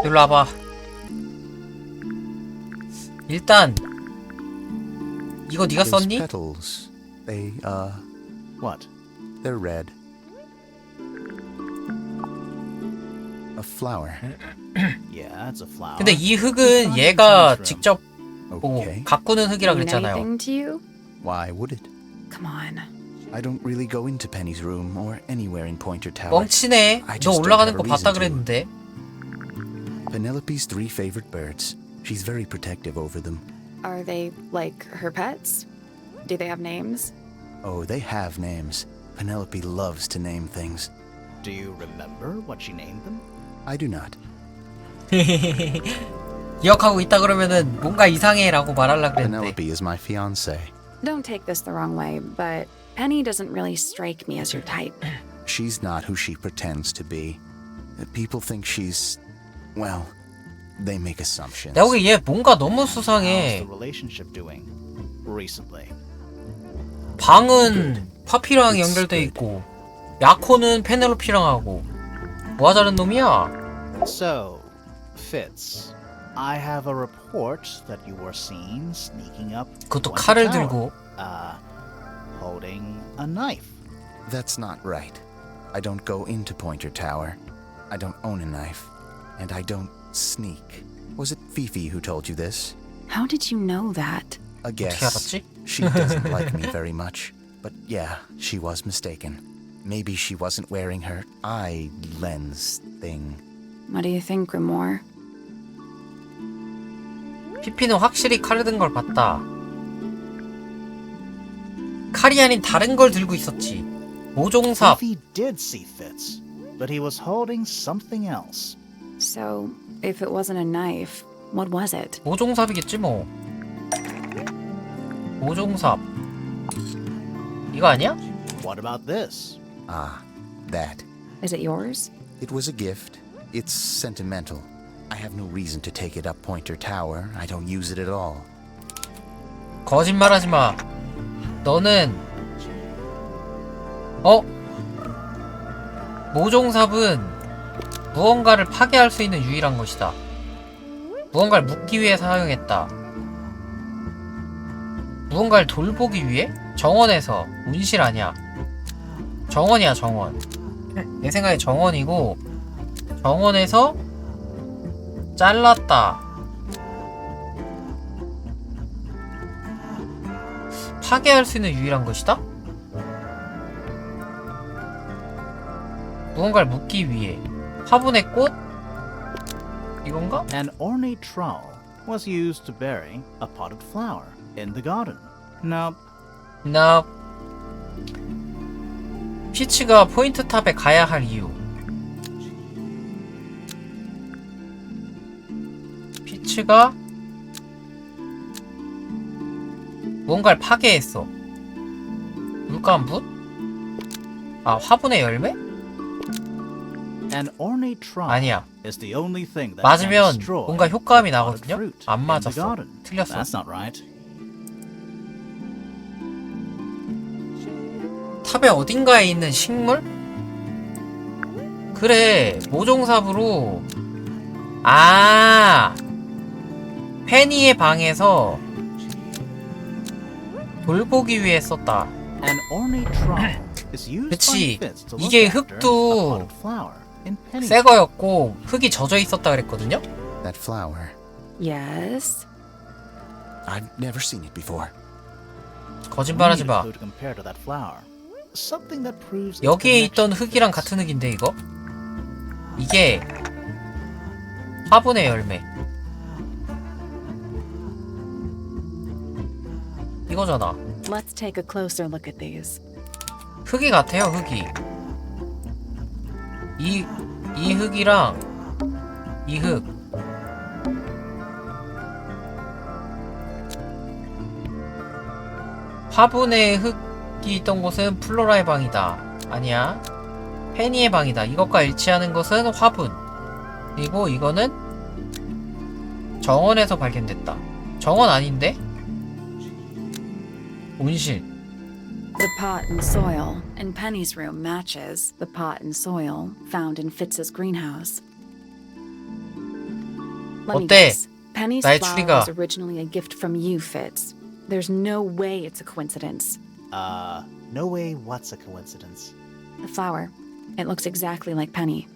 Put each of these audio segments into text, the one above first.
일로 와봐. 일단 이거 네가 Those 썼니? petals, they, What? they're red. A flower. Yeah, it's a flower. 근데 이 흙은 얘가 직접 뭐 Okay. 가꾸는 흙이라 Mean 그랬잖아요. anything to you? Why would it? Come on. I don't really go into Penny's room or anywhere in Pointer Tower. 멍치네. I 너 just don't 올라가는 have 거 a 봤다 reason to. 그랬는데. Penelope's 3 favorite birds. She's very protective over them. Are they like her pets? Do they have names? Oh, they have names. Penelope loves to name things. Do you remember what she named them? I do not. 기억하고 있다 그러면은 뭔가 이상해라고 말하려 그랬는데. Penelope is my fiancée. Don't take this the wrong way, but Penny doesn't really strike me as your type. She's not who she pretends to be. People think she's... well, they make assumptions. 내가 보기엔 얘 뭔가 너무 How's the 수상해. relationship doing recently? 방은 파피랑 연결돼 있고 야코는 페넬로피랑 하고 뭐 하자는 놈이야? So, Fitz, I have a report that you were seen sneaking up. 그것도 Pointer 칼을 Tower, 들고. holding a knife. That's not right. I don't go into Pointer Tower. I don't own a knife. And I don't sneak. Was it Fifi who told you this? How did you know that? A guess. 어떻게 알았지? She doesn't like me very much. But yeah, she was mistaken. Maybe she wasn't wearing her eye lens thing. What do you think, Grimoire? 피피는 확실히 칼을 든 걸 봤다. 칼이 아닌 다른 걸 들고 있었지. 모종삽. Fifi did see Fitz, but he was holding something else. So, if it wasn't a knife, what was it? 모종삽이겠지 뭐. 모종삽. 이거 아니야? What about this? Ah, that. Is it yours? It was a gift. It's sentimental. I have no reason to take it up Pointer Tower. I don't use it at all. 거짓말하지 마. 너는 모종삽은 무언가를 파괴할 수 있는 유일한 것이다. 무언가를 묻기 위해 사용했다. 무언가를 돌보기 위해? 정원에서. 운실 아니야. 정원이야, 정원. 내 생각에 정원이고, 정원에서 잘랐다. 파괴할 수 있는 유일한 것이다? 무언가를 묻기 위해. 화분의 꽃? 이건가? An ornate trowel was used to bury a potted flower in the garden. Now, 나 피치가 포인트탑에 가야 할 이유. 피치가 무언가를 파괴했어. 물감붓? 아, 화분의 열매? an ornate trowel 아니야. is the only thing that can 맞으면 destroy 뭔가 효과음이 potted 나거든요? fruit 안 in the 맞았어. garden. 틀렸어. That's not right. 탑의 어딘가에 있는 식물? 그래, 모종삽으로. 아, 페니의 방에서 돌보기 위해 썼다. An ornate trowel is used 그치. by Fitz to look 이게 after 흙도 a potted flower in Penny's 새 거였고 흙이 젖어 있었다 그랬거든요? That flower. Yes. I've never seen it before. 거짓말하지 We need a 마. clue to compare to that flower. Something that proves its 여기에 connection 있던 to 흙이랑 Fitz. 같은 흙인데 이거? 이게 화분의 열매. 이거잖아. Let's take a closer look at these. 흙이 같아요, 흙이. 이 흙이랑 이 흙. 화분에 흙이 있던 곳은 플로라의 방이다. 아니야. 페니의 방이다. 이것과 일치하는 것은 화분. 그리고 이거는 정원에서 발견됐다. 정원 아닌데? 온실. The pot and soil in Penny's room matches the pot and soil found in Fitz's greenhouse. Let me 어때? guess. Penny's 나의 flower 추리가. was originally a gift from you, Fitz. There's no way it's a coincidence. No way what's a coincidence. The flower. It looks exactly like Penny.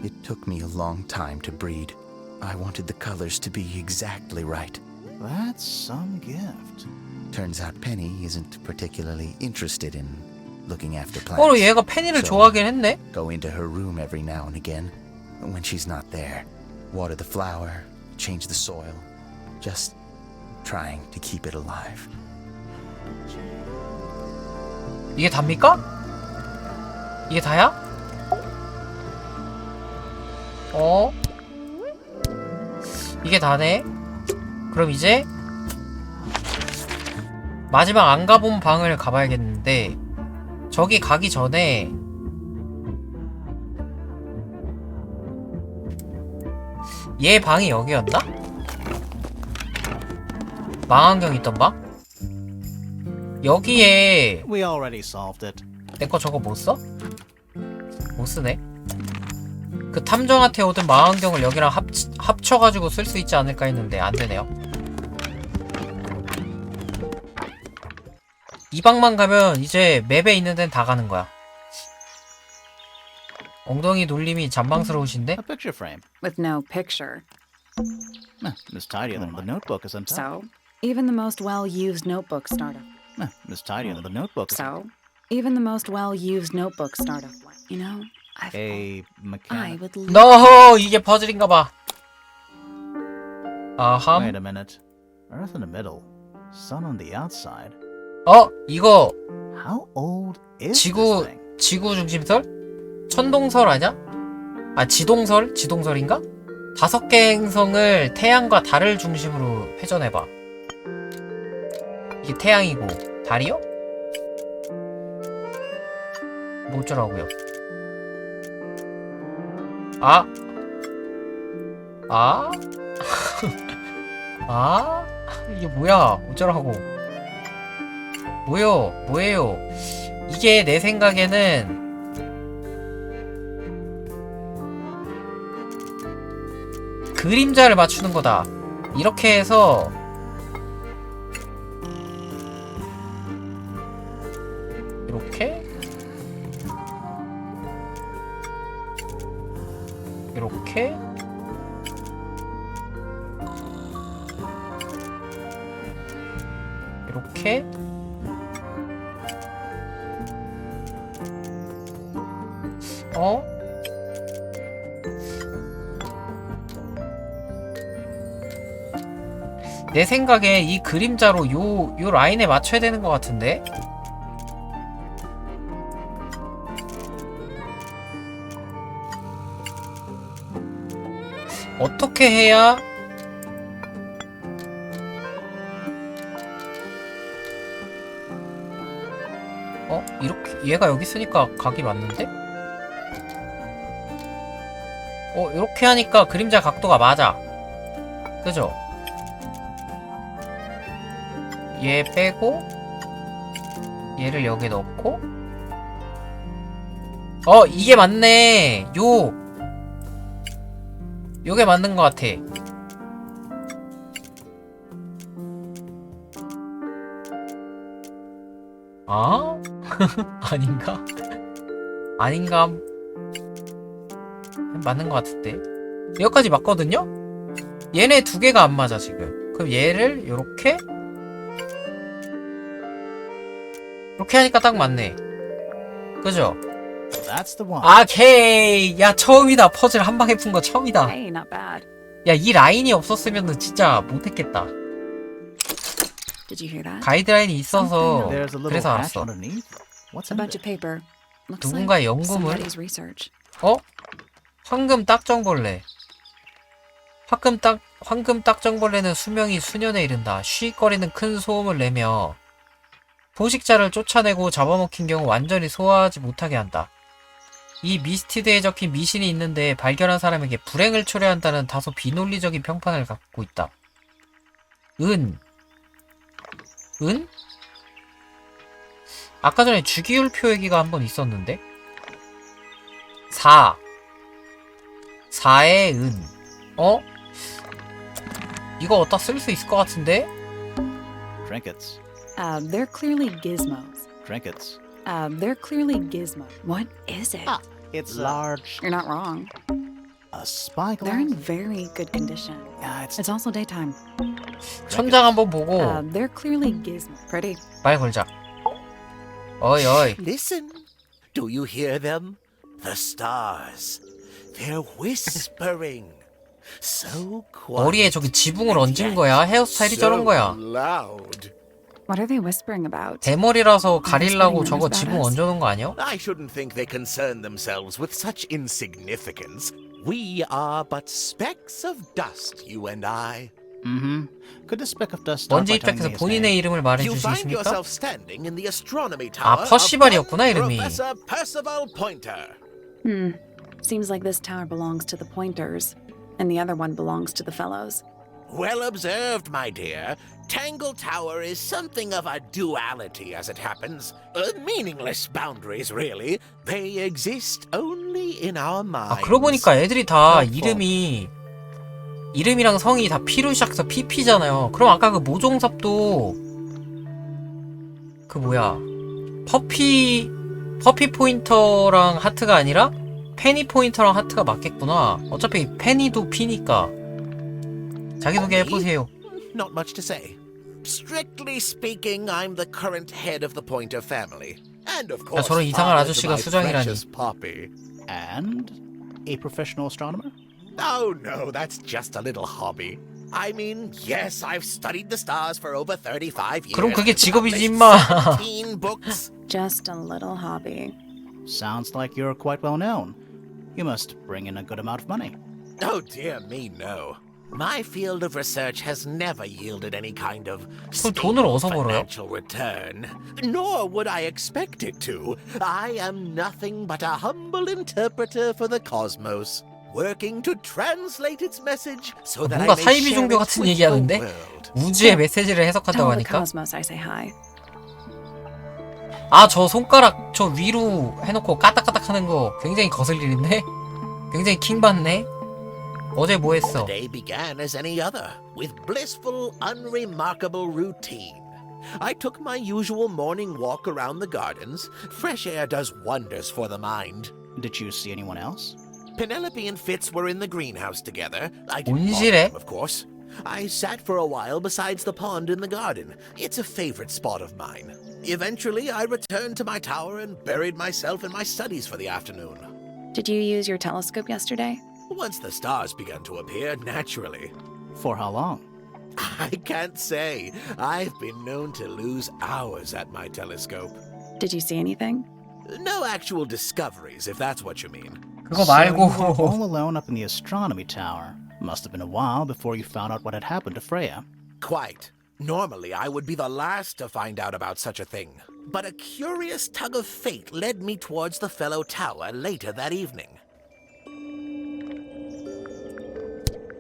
It took me a long time to breed. I wanted the colors to be exactly right. That's some gift. Turns out Penny isn't particularly interested in looking after plants. 얘가 페니를 So, 좋아하긴 했네? go into her room every now and again. When she's not there, water the flower, change the soil. Just trying to keep it alive. 이게 답니까? 이게 다야? 이게 다네? 그럼 이제 마지막 안 가본 방을 가봐야겠는데 저기 가기 전에 얘 방이 여기였나? 망원경 있던 방? 여기에 We already solved it. 내 거 저거 못 써? 못 쓰네. 그 탐정한테 오던 망원경을 여기랑 합쳐가지고 쓸 수 있지 않을까 했는데 안 되네요. 이 방만 가면 이제 맵에 있는 데는 다 가는 거야. 엉덩이 놀림이 잔망스러우신데? A picture frame. With no picture. It's tidier than the notebook is on top. So, even the most well-used notebook startup. It's tidier than the notebook is So, even the most well-used notebook startup. You know, a I mechanic. would love 너 이게 퍼즐인가봐. 아함. Wait a minute. Earth in the middle, sun on the outside. 이거 How old is 지구 this thing? 지구 중심설? 천동설 아냐? 아 지동설인가? 5개 행성을 태양과 달을 중심으로 회전해봐. 이게 태양이고 달이요? 뭐 어쩌라고요? 이게 뭐야? 어쩌라고? 뭐예요? 이게 내 생각에는 그림자를 맞추는 거다. 이렇게 해서 이렇게 이렇게 이렇게 내 생각에 이 그림자로 요 라인에 맞춰야 되는 것 같은데? 어떻게 해야 이렇게 얘가 여기 있으니까 각이 맞는데? 이렇게 하니까 그림자 각도가 맞아. 그죠? 얘 빼고 얘를 여기 넣고 이게 맞네. 요게 맞는 것 같아. 아닌가? 맞는 것 같은데. 여기까지 맞거든요? 얘네 2개가 안 맞아 지금. 그럼 얘를 요렇게 이렇게 하니까 딱 맞네. 그죠? That's the one. 오케이. 야, 처음이다. 퍼즐 한 방에 푼 거 처음이다. Hey, not bad. 야, 이 라인이 없었으면 진짜 못했겠다. Did you hear that? 가이드라인이 있어서 There's a little 그래서 hatch 알았어. underneath. What's A in bunch it? of paper. Looks 누군가의 like 연구물? somebody's research. 황금 딱정벌레. 황금 딱정벌레는 수명이 수년에 이른다. 쉬익거리는 큰 소음을 내며 포식자를 쫓아내고 잡아먹힌 경우 완전히 소화하지 못하게 한다. 이 미스티드에 적힌 미신이 있는데 발견한 사람에게 불행을 초래한다는 다소 비논리적인 평판을 갖고 있다. 은? 아까 전에 주기율표 얘기가 한번 있었는데? 4의 은. 어? 이거 어디다 쓸 수 있을 것 같은데? Trinkets. They're clearly gizmos. Trinkets. They're clearly gizmos. What is it? It's large. You're not wrong. A spyglass. They're in very good condition. It's It's also daytime. 천장 한번 보고 They're clearly gizmos. Pretty. 말 걸자. 어이 어이. Listen. Do you hear them? The stars. They're whispering. So quiet. 머리에 저기 지붕을 얹은 거야? 헤어스타일이 저런 거야? Loud. What are they whispering about? 대머리라서 가리려고 저거 지붕 얹어놓은 거 아니야? I shouldn't think they concern themselves with such insignificance. We are but specks of dust, you and I. Mm-hmm. Could the speck of dust start 먼지 by telling 입장에서 me his 본인의 name? 이름을 You 말해줄 수 find 있습니까? yourself standing in the astronomy 아, tower 퍼시발이었구나, of 이름이. Professor Percival Pointer. Seems like this tower belongs to the Pointers, and the other one belongs to the Fellows. Well observed, my dear. 탱글타워 is something of a duality as it happens. Meaningless boundaries, really. They exist only in our minds. 아, 그러고 보니까 애들이 다 이름이랑 성이 다 P로 시작해서 PP잖아요. 그럼 아까 그 모종삽도 그 뭐야 퍼피 포인터랑 하트가 아니라 페니 포인터랑 하트가 맞겠구나. 어차피 페니도 P니까. 자기소개 해보세요. Not much to say. Strictly speaking, I'm the current head of the Pointer family. And of course, 저런 이상한 father to 아저씨가 my 수장이라니. precious Poppy. And a professional astronomer? Oh no, that's just a little hobby. I mean, yes, I've studied the stars for over 35 years. 그럼 그게 직업이지, published 임마. 17 books. Just a little hobby. Sounds like you're quite well known. You must bring in a good amount of money. Oh dear me, no. My field of research has never yielded any kind of 그럼 돈을 stable 어디서 벌어요? financial return. Nor would I expect it to. I am nothing but a humble interpreter for the cosmos, working to translate its message so that I 뭔가 may 사이비 share 종교 it 같은 with 얘기 the 하는데? world. 우주의 메시지를 해석한다고 Tell the 하니까 Cosmos I say hi. 아, 저 손가락 저 위로 해놓고 까딱까딱 하는 거 굉장히 거슬리는데? 굉장히 킹받네? 어제 뭐 했어? The day began as any other, with blissful, unremarkable routine. I took my usual morning walk around the gardens. Fresh air does wonders for the mind. Did you see anyone else? Penelope and Fitz were in the greenhouse together. I didn't 온실에? bother them, of course. I sat for a while besides the pond in the garden. It's a favorite spot of mine. Eventually, I returned to my tower and buried myself in my studies for the afternoon. Did you use your telescope yesterday? Once the stars began to appear, naturally. For how long? I can't say. I've been known to lose hours at my telescope. Did you see anything? No actual discoveries, if that's what you mean. 그거 So you were 말고 all alone up in the astronomy tower. Must have been a while before you found out what had happened to Freya. Quite. Normally, I would be the last to find out about such a thing. But a curious tug of fate led me towards the fellow tower later that evening.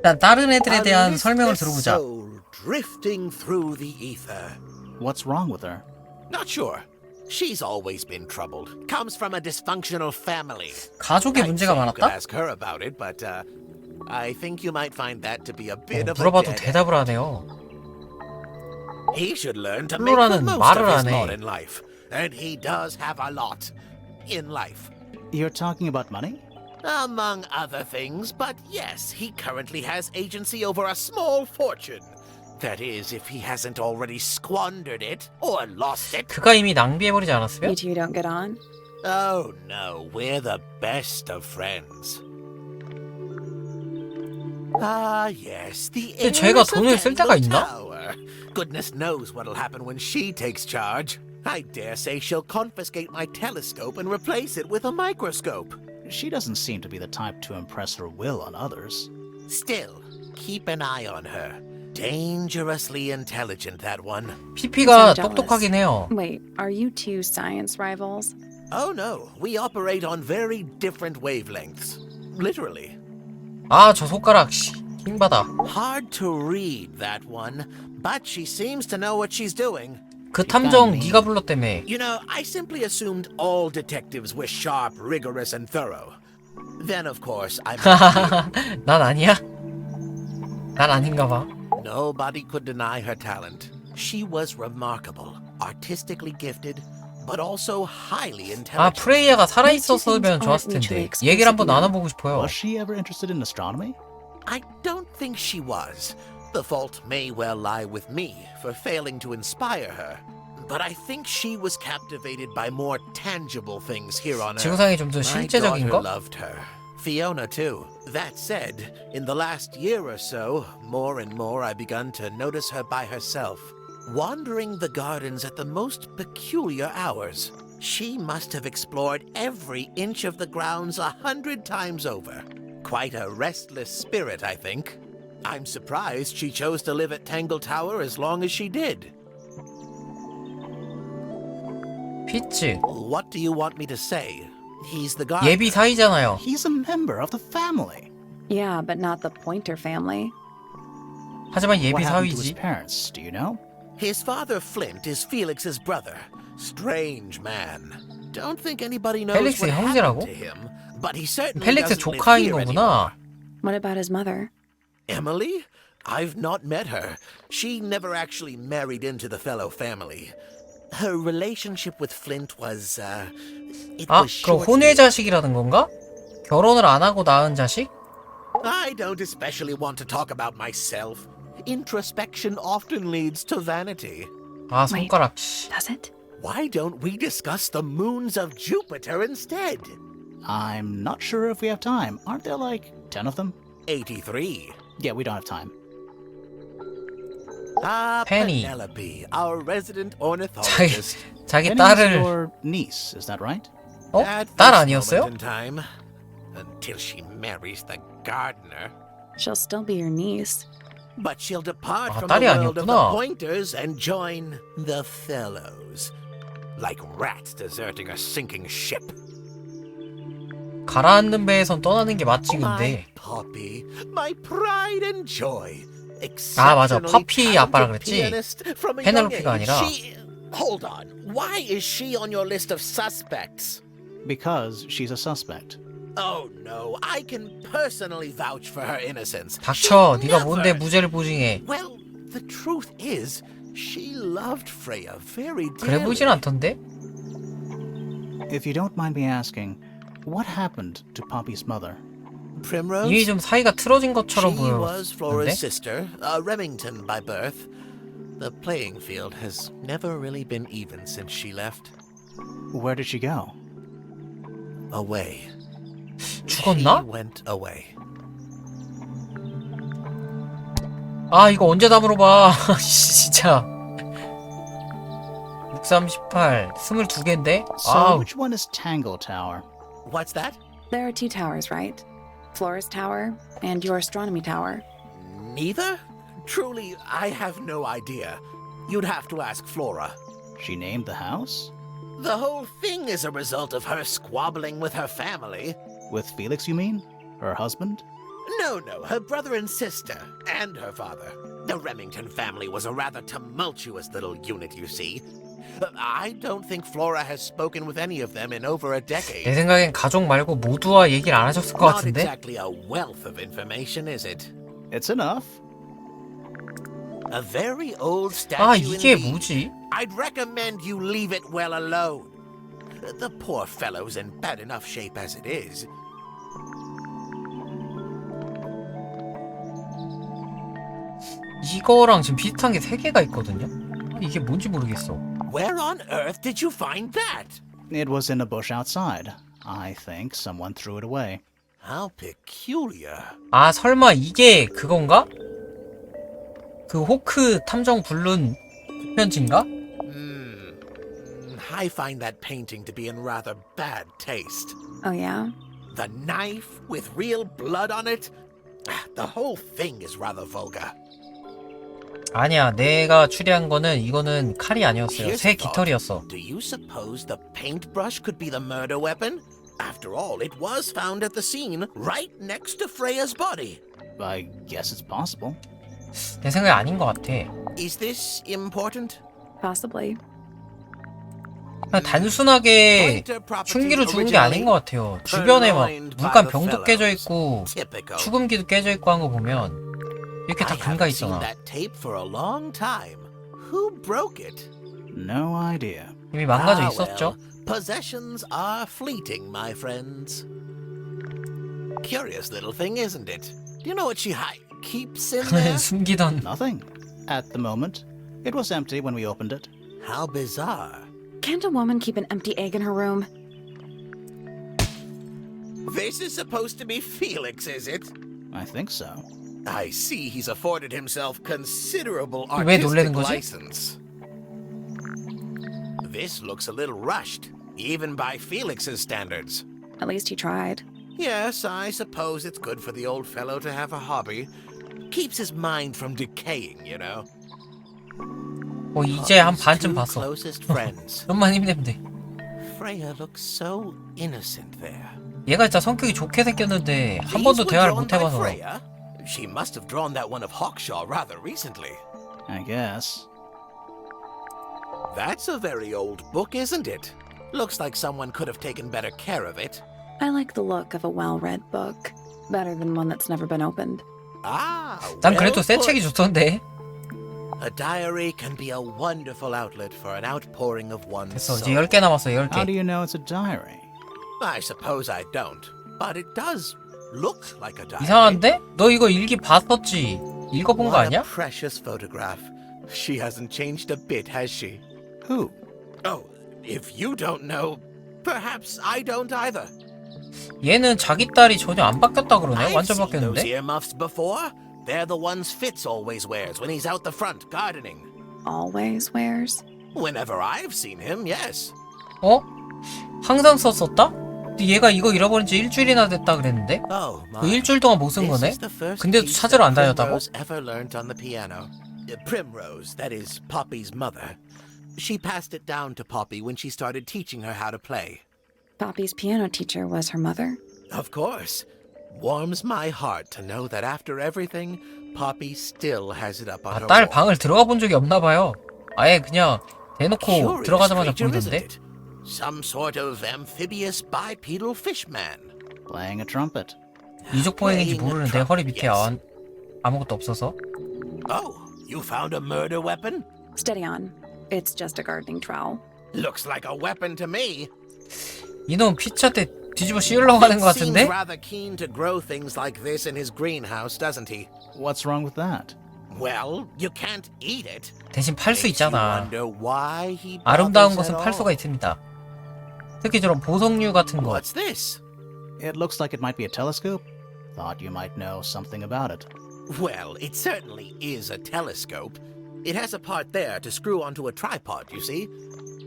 일단 다른 애들에 A 대한 설명을 listless 들어보자. soul drifting through the ether. What's wrong with her? Not sure. She's always been troubled. Comes from a dysfunctional family. 가족에 I'd 문제가 say you could 많았다? ask her about it, but I think you might find that to be a bit of a 물어봐도 dead 대답을 안 해요. He should learn to make the 플로라는 most 말을 of his 안 lot 해. in life. And he does have a lot in life. You're talking about money? Among other things, but yes, he currently has agency over a small fortune. That is, if he hasn't already squandered it or lost it. 그가 이미 낭비해버리지 You 않았으면? two don't get on? Oh no, we're the best of friends. Ah yes, the 근데 쟤가 heiress of 돈을 쓸 데가 있나? Tower. Goodness knows what'll happen when she takes charge. I dare say she'll confiscate my telescope and replace it with a microscope. She doesn't seem to be the type to impress her will on others. Still, keep an eye on her. Dangerously intelligent, that one. PP가 I'm jealous. 똑똑하긴 해요. Wait, are you two science rivals? Oh no, we operate on very different wavelengths. Literally. 아, 저 손가락 씨, 킹받아. Hard to read, that one, but she seems to know what she's doing. 그 탐정 네가 불렀다며. You know, I simply assumed all detectives were sharp, rigorous, and thorough. Then, of course, I met you. 난 아니야? 난 아닌가 봐. Nobody could deny her talent. She was remarkable, artistically gifted, but also highly 아, intelligent. 프레이야가 살아있었으면 좋았을 텐데. 얘기를 한번 나눠보고 싶어요. Was she ever interested in astronomy? I don't think she was. The fault may well lie with me for failing to inspire her. But I think she was captivated by more tangible things here on Earth. 지구상이 좀 더 My 실제적인 daughter 거? loved her. Fiona too. That said, in the last year or so, more and more I begun to notice her by herself, wandering the gardens at the most peculiar hours. She must have explored every inch of the grounds 100 times over. Quite a restless spirit, I think. I'm surprised she chose to live at 탱글타워 as long as she did. 피츠. What do you want me to say? He's the guy. 예비 사이잖아요. He's a member of the family. Yeah, but not the Pointer family. 하지만 What 예비 happened to his 사위지. parents, do you know? His father Flint is Felix's brother. Strange man. Don't think anybody knows 펠릭스의 what 형제라고? happened to him, but he certainly 펠릭스 doesn't live 조카인 here anymore. 거구나. What about his mother? Emily? I've not met her. She never actually married into the fellow family. Her relationship with Flint was, it 아, was 그럼 short-lived. 혼외 자식이라는 건가? 결혼을 안 하고 낳은 자식? I don't especially want to talk about myself. Introspection often leads to vanity. 아, Wait. 손가락. 씨. Does it? Why don't we discuss the moons of Jupiter instead? I'm not sure if we have time. Aren't there like 10 of them? 83. Yeah, we don't have time. Ah, Penny. Penelope, our resident 자기, ornithologist. 자기 Penny's 딸을. your niece, is that right? 어? At 딸 this 아니었어요? moment in time, until she marries the gardener. She'll still be your niece. But she'll depart 아, from 딸이 the world of the 아니었구나. pointers and join the fellows. Like rats deserting a sinking ship. 가라앉는 배에선 떠나는 게 맞지 My 근데. Poppy, my pride and joy. 아, 맞아. Exceptionally 파피 아빠라 talented 그랬지? pianist from a young 페넬로피가 age. 아니라. Hold on. Why is she on your list of suspects? Because she's a suspect. Oh no, I can personally vouch for her innocence. 닥쳐. She 네가 뭔데 never- 무죄를 보증해. Well, the truth is, she loved Freya very 그래 dearly. 보이진 않던데? If you don't mind me asking, what happened to Poppy's mother? Primrose? 이미 좀 사이가 틀어진 것처럼 She was Flora's 보였는데? sister, a Remington by birth. The playing field has never really been even since she left. Where did she go? Away. 죽었나? She went away. 아, 이거 언제 다 물어봐. 진짜. 638, 22개인데? So 아우, which one is 탱글타워? What's that? There are two towers, right? Flora's tower and your astronomy tower. Neither? Truly, I have no idea. You'd have to ask Flora. She named the house? The whole thing is a result of her squabbling with her family. With Felix, you mean? Her husband? No, her brother and sister, and her father. The Remington family was a rather tumultuous little unit, you see. I don't think Flora has spoken with any of them in over a 내 decade. 생각엔 가족 말고 모두와 얘기를 안 하셨을 것 Not 같은데? exactly a wealth of information, is it? It's enough. A very old statue 아, 이게 indeed. 뭐지? I'd recommend you leave it well alone. The poor fellow's in bad enough shape as it is. 이거랑 지금 비슷한 게 3개가 있거든요? 이게 뭔지 모르겠어. Where on earth did you find that? It was in a bush outside. I think someone threw it away. How peculiar. 아, 설마 이게 그건가? 그 호크 탐정 부른 편지인가? I find that painting to be in rather bad taste. Oh, yeah? The knife with real blood on it? The whole thing is rather vulgar. 아니야, 내가 추리한 거는 이거는 칼이 아니었어요. Here's 새 a thought. 깃털이었어. Do you suppose the paintbrush could be the murder weapon? After all, it was found at the scene, right next to Freya's body. I guess it's possible. 내 생각에 아닌 것 같아. Is this important? Possibly. 그냥 단순하게 흉기로 죽은 게 아닌 것 같아요. 주변에 막 물감 병도 깨져 있고 Typical. 축음기도 깨져 있고 한 거 보면 이렇게 다 I 금가 haven't seen 있잖아. that tape for a long time. Who broke it? No idea. 이미 망가져 Ah, 있었죠. well, possessions are fleeting, my friends. Curious little thing, isn't it? Do you know what she keeps in there? 숨기던 Nothing. At the moment. It was empty when we opened it. How bizarre. Can't a woman keep an empty egg in her room? This is supposed to be Felix, is it? I think so. I see he's afforded himself considerable 왜 놀라는 artistic 거지? license. This looks a little rushed, even by Felix's standards. At least he tried. Yes, I suppose it's good for the old fellow to have a hobby. Keeps his mind from decaying, you know. 이제 한 His 반쯤 two 봤어. closest friends. 좀만 힘내면 돼. Freya looks so innocent there. 얘가 진짜 성격이 좋게 생겼는데 한 These 번도 were 대화를 drawn 못 by 해봐서. Freya? She must have drawn that one of Hawkshaw rather recently. I guess. That's a very old book, isn't it? Looks like someone could have taken better care of it. I like the look of a well-read book. Better than one that's never been opened. Ah, 난 well 그래도 새 put. 책이 좋던데. A diary can be a wonderful outlet for an outpouring of one's 됐어. 이제 soul. 10개 남았어. How do 10개. you know it's a diary? I suppose I don't, but it does look like a diary. 이상한데? 너 이거 일기 봤었지? 읽어본 거 What 아니야? a precious photograph. She hasn't changed a bit, has she? Who? Oh, if you don't know, perhaps I don't either. 얘는 자기 딸이 전혀 안 바뀌었다 그러네. I've 완전 seen those 바뀌었는데? earmuffs before. They're the ones Fitz always wears when he's out the front gardening. Always wears. Whenever I've seen him, yes. 어? 항상 썼었다? 근데 얘가 이거 잃어버린 지 일주일이나 됐다 그랬는데? Oh my. 그 일주일 동안 못 쓴 This 거네? is the first 근데도 piece 찾으러 안 that 다녔다고? Primrose ever learnt on the piano. Primrose, that is Poppy's mother. She passed it down to Poppy when she started teaching her how to play. Poppy's piano teacher was her mother. Of course. Warms my heart to know that after everything, Poppy still has it up on her 딸 wall. 방을 들어가 본 적이 없나 봐요. 아예 그냥 대놓고 Curious 들어가자마자 creature, isn't 보이던데? it? Some sort of amphibious bipedal fishman. Playing a trumpet. 이족 보행인지 Playing a 모르는데 trumpet, 허리 밑에 yes. 아무것도 없어서. Oh, you found a murder weapon? Steady on. It's just a gardening trowel. Looks like a weapon to me. 이놈 피차 때 뒤집어 씌우려고 하는 것 Seems 같은데? rather keen to grow things like this in his greenhouse, doesn't he? What's wrong with that? Well, you can't eat it. 대신 팔 수 Makes you 있잖아. wonder why he 아름다운 bothers 것은 at 팔 수가 all. 있습니다. 특히 저런 보석류 같은 거. What's this? It looks like it might be a telescope. Thought you might know something about it. Well, it certainly is a telescope. It has a part there to screw onto a tripod, you see.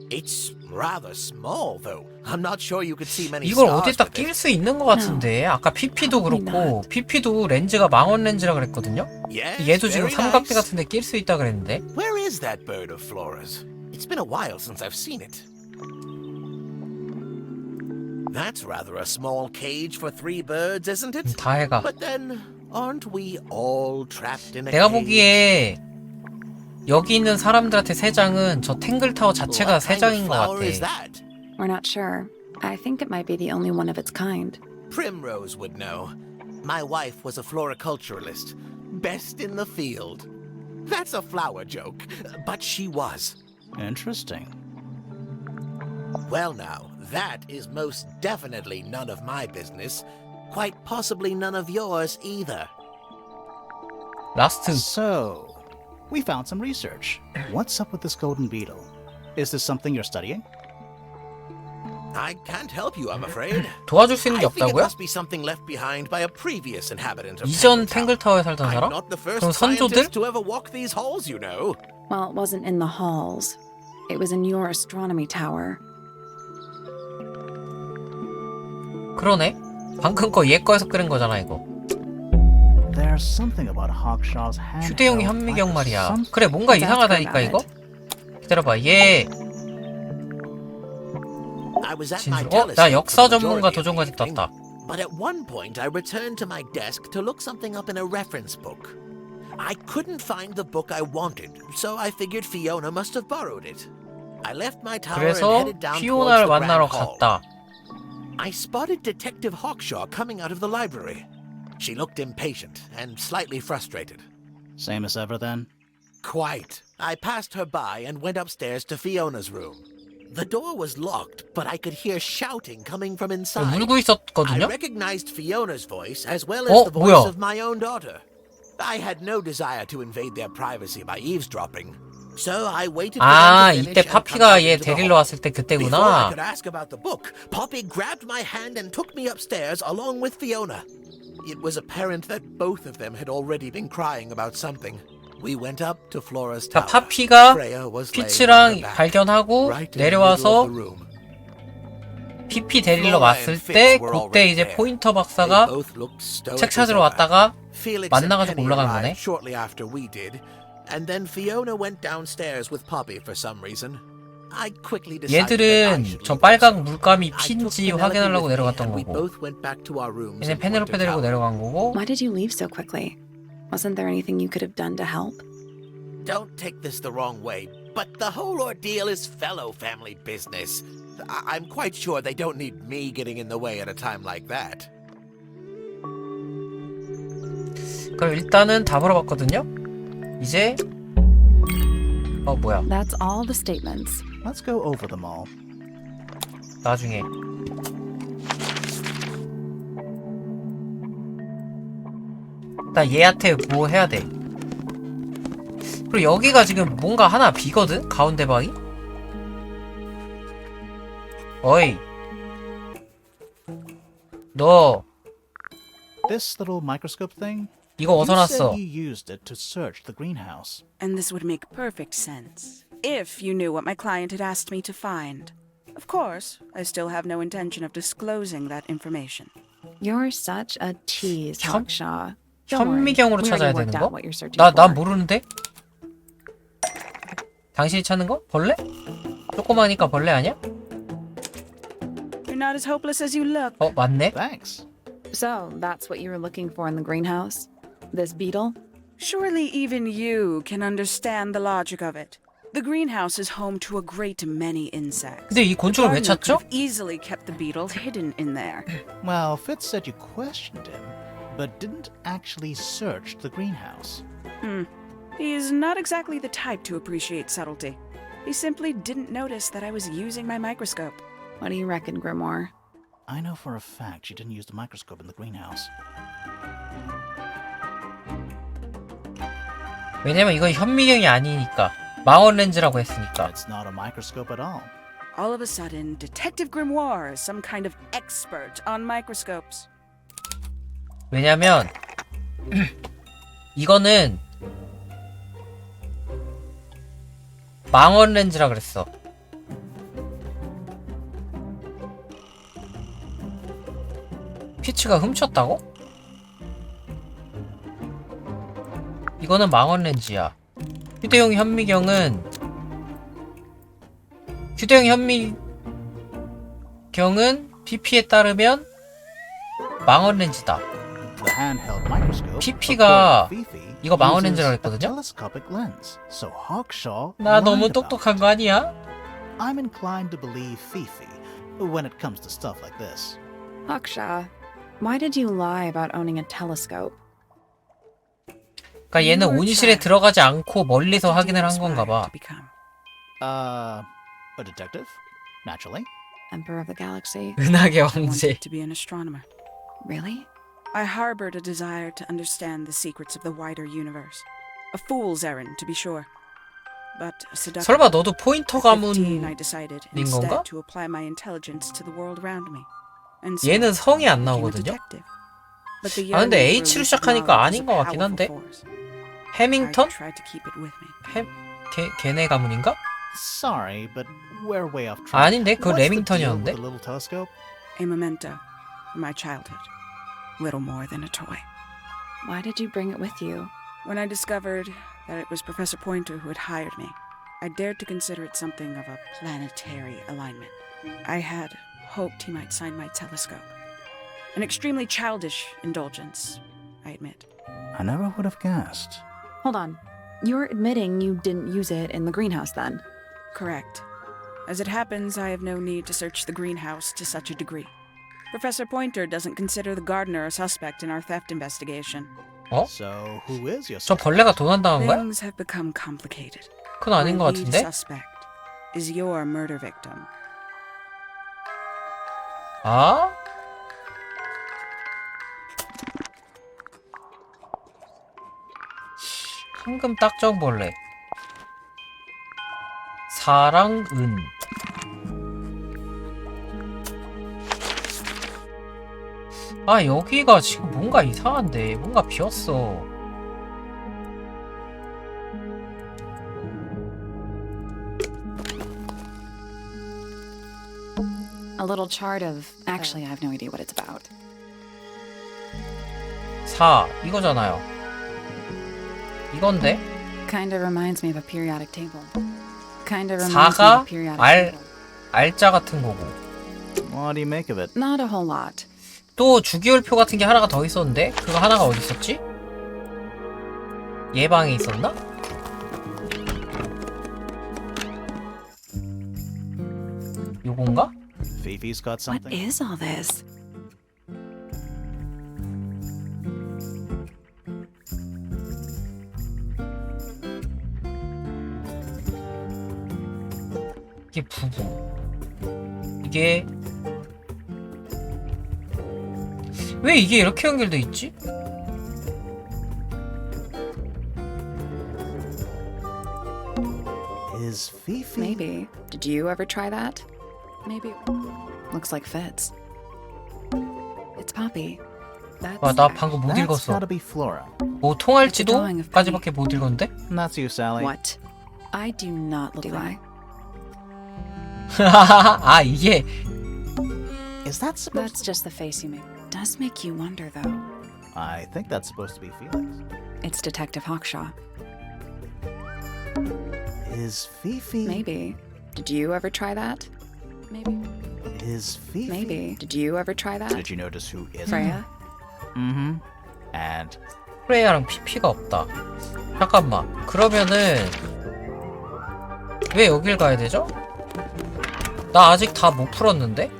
It's rather small, though. I'm not sure you could see many 이걸 stars 어디다 with 낄 it. 수 있는 것 같은데 아까 PP도 그렇고 PP도 렌즈가 망원 렌즈라 그랬거든요? Yes, 얘도 지금 very 삼각대 nice. 같은데 낄 수 있다 그랬는데? Where is that bird of Flora's? It's been a while since I've seen it. That's rather a small cage for 3 birds, isn't it? 다 해가. But then, aren't we all trapped in a 내가 cage? 보기에 여기 있는 사람들한테 3장은 저 탱글타워 자체가 What kind of 3장인 것 flower is 같아. that? We're not sure. I think it might be the only one of its kind. Primrose would know. My wife was a floriculturalist. Best in the field. That's a flower joke, but she was. Interesting. Well now, that is most definitely none of my business. Quite possibly none of yours either. 라스트. So, we found some research. What's up with this golden beetle? Is this something you're studying? I can't help you, I'm afraid. 도와줄 수 있는 게 I think it 없다고요? must be something left behind by a previous inhabitant of 이전 Tangletown. 탱글타워에 살던 I'm 사람? not the first 그럼 선조들? scientist to ever walk these halls, you know. Well, it wasn't in the halls. It was in your astronomy tower. 그러네. 방금 거 얘 거에서 끓인 거잖아 이거. There's something about Hawkshaw's hand. 휴대용이 현미경 말이야. 그래 뭔가 That's 이상하다니까 이거? 기다려봐 얘 I was at my 진술. 나 telescope 역사 for the 전문가 majority of the 도전까지 evening, 떴다. But at one point I returned to my desk to look something up in a reference book. I couldn't find the book I wanted, so I figured Fiona must have borrowed it. I left my tower and 그래서 headed down towards 피오나를 the 만나러 grand hall. 갔다. I spotted Detective Hawkshaw coming out of the library. She looked impatient and slightly frustrated. Same as ever then? Quite. I passed her by and went upstairs to Fiona's room. The door was locked, but I could hear shouting coming from inside. 울고 I 있었거든요? recognized Fiona's voice as well Oh, as the voice 뭐야? of my own daughter. I had no desire to invade their privacy by eavesdropping. So I waited for 아, them to 이때 finish and come 파피가 out 얘 into the 데리러 hall. 왔을 때 Before I 그때구나. could ask about the book, Poppy grabbed my hand and took me upstairs along with Fiona. It was apparent that both of them had already been crying about something. We went up to Flora's tower. 그러니까 파피가 Freya was laying on her 피치랑 back, 발견하고 right in the middle of 내려와서 the room. 피피 데리러 왔을 때 그때 이제 포인터 박사가 책 찾으러 왔다가 만나가지고 올라간 거네. Shortly after we did, and then Fiona went downstairs with Poppy for some reason. I quickly decided that I 얘들은 should 저 leave 빨간 also. 물감이 I took 핀지 Penelope 확인하려고 with me, 내려갔던 and we 거고. both went back to our rooms 얘는 in Pointer 페넬로페 데리고 Tower. 내려간 거고. Why did you leave so quickly? Wasn't there anything you could have done to help? Don't take this the wrong way, but the whole ordeal is fellow family business. I'm quite sure they don't need me getting in the way at a time like that. 그럼 일단은 다 물어봤거든요. 이제 뭐야? That's all the statements. Let's go over them all. 나중에 나 얘한테 뭐 해야 돼? 그리고 여기가 지금 뭔가 하나 비거든? 가운데 방이? 어이 너 This little microscope thing? 이거 어디서 You said 났어? you used it to search the greenhouse. And this would make perfect sense if you knew what my client had asked me to find. Of course, I still have no intention of disclosing that information. You're such a tease, 현- Hawkshaw. Don't worry. 현미경으로 We 찾아야 already worked 되는 out 거? what you're searching 난 for. 모르는데? 당신이 찾는 거? 벌레? 조그마니까 벌레 아니야? You're not as hopeless as you look. 맞네? Thanks. So, that's what you were looking for in the greenhouse? This beetle? Surely even you can understand the logic of it. The greenhouse is home to a great many insects. 근데 이 곤충을 왜 Gardener could 찾죠? have easily kept the beetle hidden in there. Well, Fitz said you questioned him, but didn't actually search the greenhouse. He's not exactly the type to appreciate subtlety. He simply didn't notice that I was using my microscope. What do you reckon, Grimoire? I know for a fact you didn't use the microscope in the greenhouse. 왜냐면 이건 현미경이 아니니까 망원 렌즈라고 했으니까. It's not a microscope at all. All of a sudden, Detective Grimoire is some kind of expert on microscopes. 왜냐면 이거는 망원 렌즈라 그랬어. 피치가 훔쳤다고? 이거는 망원 렌즈야. 휴대용 현미경은 PP에 따르면 망원 렌즈다. The handheld microscope. PP가 according to Fifi, 이거 망원 uses 렌즈라고 a 했거든요? telescopic lens. So Hawkshaw 나 lied 너무 about 똑똑한 it. 거 아니야? I'm inclined to believe Fifi when it comes to stuff like this. Hawkshaw, why did you lie about owning a telescope? 그러니까 얘는 You were 온실에 trying 들어가지 않고 멀리서 What did 확인을 you 한 건가 aspire 봐. to become? A detective? Naturally. Emperor of the Galaxy? 은하계 I 왕제. wanted to be an astronomer. Really? I harbored a desire to understand the secrets of the wider universe. A fool's errand, to be sure. But a seductive. 설마 너도 포인터 At 15, I 가문인 decided 건가? instead to apply my intelligence to the world around me. And so 얘는 성이 안 became a 나오거든요? detective. But the 아, 근데 yearning H로 for elusive 시작하니까 knowledge 아닌 is a 것 같긴 powerful 한데? force. 해밍턴? I tried to keep it with me. 걔네 가문인가? Sorry, but we're way off track. 아닌데? 그거 What's the deal 레밍턴이었는데? with the little telescope? A memento from my childhood. Little more than a toy. Why did you bring it with you? When I discovered that it was Professor Pointer who had hired me, I dared to consider it something of a planetary alignment. I had hoped he might sign my telescope. An extremely childish indulgence, I admit. I never would have guessed. Hold on. You're admitting you didn't use it in the greenhouse then? Correct. As it happens, I have no need to search the greenhouse to such a degree. Professor Pointer doesn't consider the gardener a suspect in our theft investigation. 어? So, who is your 저 벌레가 도난당한 거야? Things have become complicated. 그건 아닌 것 My lead 같은데? suspect is your murder victim. 아? 황금 딱정벌레. 사랑 은. 아, 여기가 지금 뭔가 이상한데. 뭔가 비었어. A little chart of. Actually, I have no idea what it's about. 4. 이거잖아요. 이건데? Kind of reminds me of a periodic table. Kind of reminds me of 4가 a periodic 알, table. 알자 같은 거고. What do you make of it? Not a whole lot. 또 주기율표 같은 게 하나가 더 있었는데? 그거 하나가 어디 있었지? 예방에 있었나? 요건가? Fifi's got What something? is all this? 이게 부부. 이게 왜 이게 이렇게 연결돼 있지? Is Fifi? Maybe. Did you ever try that? Maybe. Looks like Fitz. It's Poppy. That's. 와, 나 방금 못 That's 읽었어. gotta be Flora. 뭐 통할지도까지밖에 못 읽었는데? That's you, Sally. What? I do not look like. 아, 이게 Is that supposed That's just the face you make. Does make you wonder, though. I think that's supposed to be Felix. It's Detective Hawkshaw. Is Fifi? Maybe. Did you ever try that? Maybe. Is Fifi? Maybe. Did you ever try that? Did you notice who isn't? Freya? Mm-hmm. And 프레야랑 피피가 없다. 잠깐만. 그러면은 왜 여길 가야 되죠? 나 아직 다 못 풀었는데?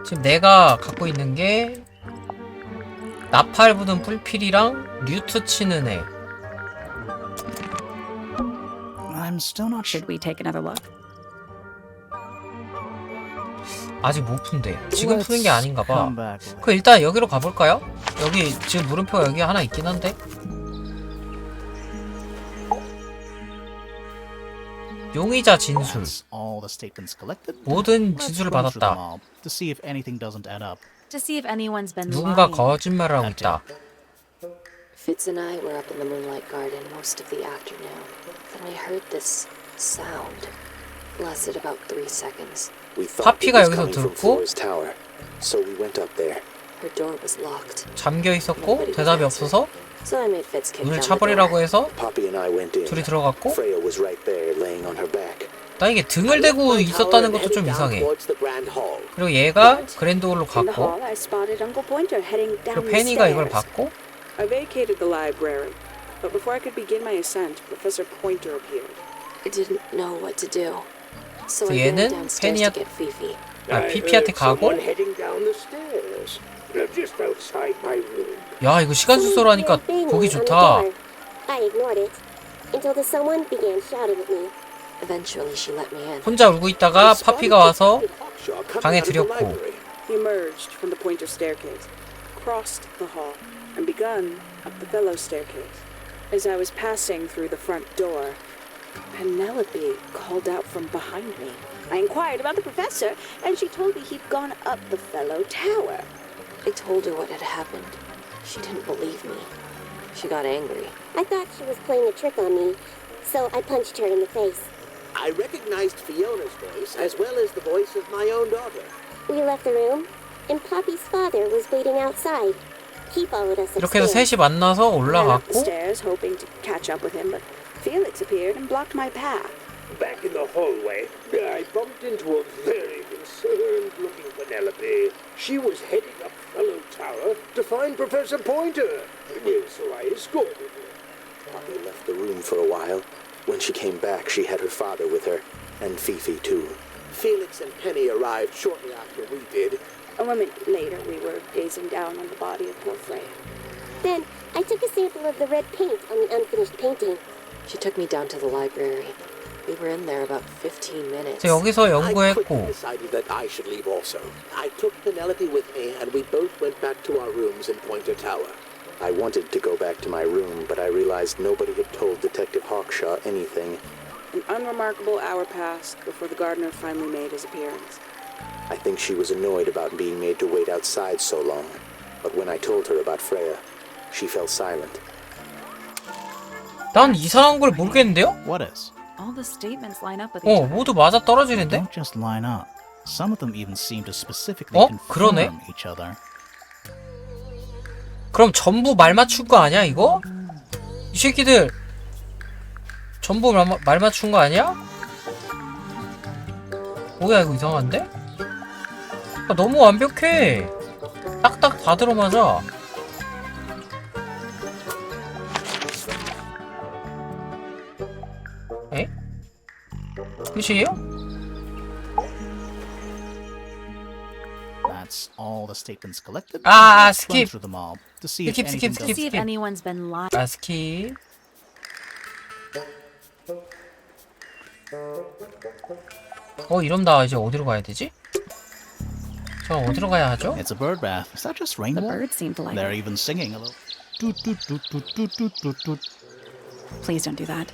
지금 내가 갖고 있는 게 나팔 부는 뿔필이랑 뮤트 치는 애. I'm still not sure. Should we take another look? 아직 못 푼대. 지금 푸는 게 아닌가 봐. Come back. 그 일단 여기로 가볼까요? 여기 지금 물음표가 여기 하나 있긴 한데. 용의자 진술. That's all the statements collected. 모든 Let's 진술을 run through them 받았다. all to see if anything doesn't add up. To see if anyone's been 누군가 lying. 거짓말을 하고 있다. Fitz and I were up in the Moonlight Garden most of the afternoon. Then we heard this sound. Lasted about 3 seconds. We thought it 파피가 was 여기서 coming from 듣고 Flora's tower, so we went up there. Her door was locked. 잠겨 있었고 대답이 없어서 So I made Fitz kick 문을 down the door. 차버리라고 해서 Poppy and I went in. 둘이 들어갔고 Freya was right there, laying on her back. 나 이게 등을 대고 있었다는 것도 좀 이상해. 그리고 얘가 그랜드홀로 In the 갔고 hall, I spotted Uncle Pointer heading down 그리고 the 페니가 이걸 stairs. 봤고 I vacated the library, but before I could begin my ascent, Professor Pointer appeared. I didn't know what to do. So 그래서 I ran 얘는 downstairs 페니야 to get Fifi. 아, 피피한테 가고 heading down the stairs, just outside my room. 야 이거 시간 순서로 하니까 보기 좋다. I ignored it until the someone began shouting at me. Eventually she let me in. 혼자 울고 있다가 파피가 와서 방에 들였고 He emerged from the Pointer staircase, crossed the hall, and begun up the fellow staircase. As I was passing through the front door, Penelope called out from behind me. I inquired about the professor, and she told me he'd gone up the fellow tower. I told her what had happened. She didn't believe me. She got angry. I thought she was playing a trick on me, so I punched her in the face. I recognized Fiona's voice as well as the voice of my own daughter. We left the room, and Poppy's father was waiting outside. He followed us 이렇게 해서 upstairs. 셋이 만나서 I ran up the 올라갔고 stairs, hoping to catch up with him, but Felix appeared and blocked my path. Back in the hallway, I bumped into a very concerned-looking Penelope. She was heading up Fellow Tower to find Professor Pointer, so I escorted her. Poppy left the room for a while. When she came back, she had her father with her, and Fifi too. Felix and Penny arrived shortly after we did. A moment later, we were gazing down on the body of poor Freya. Then I took a sample of the red paint on the unfinished painting. She took me down to the library. We were in there about 15 minutes. 저 여기서 I 연구했고 quickly decided that I should leave also. I took Penelope with me, and we both went back to our rooms in Pointer Tower. I wanted to go back to my room, but I realized nobody had told Detective Hawkshaw anything. An unremarkable hour passed before the gardener finally made his appearance. I think she was annoyed about being made to wait outside so long. But when I told her about Freya, she fell silent. 난 이상한 걸 모르겠는데요? What is? All the statements line up with each other. 모두 맞아 떨어지는데? Don't just line up. Some of them even seem to specifically 그러네? confirm each other. 그럼 전부 말 맞춘 거 아니야 이거? 이 새끼들 전부 말 맞춘 거 아니야? 뭐야 이거 이상한데? 아, 너무 완벽해. 딱딱 다 들어맞아. 에? 끝이에요? That's all the statements collected. 아, Let's run skip. through them all to see if skip, anything skip, To see if skip. anyone's been lying. 아 스킵. 이러면 나 이제 어디로 가야 되지? 저 어디로 가야 하죠? It's a bird bath. Is that just The rainwater? birds seem to like They're it. even singing a little. Toot, toot, toot, toot, toot, toot, toot, toot. Please don't do that.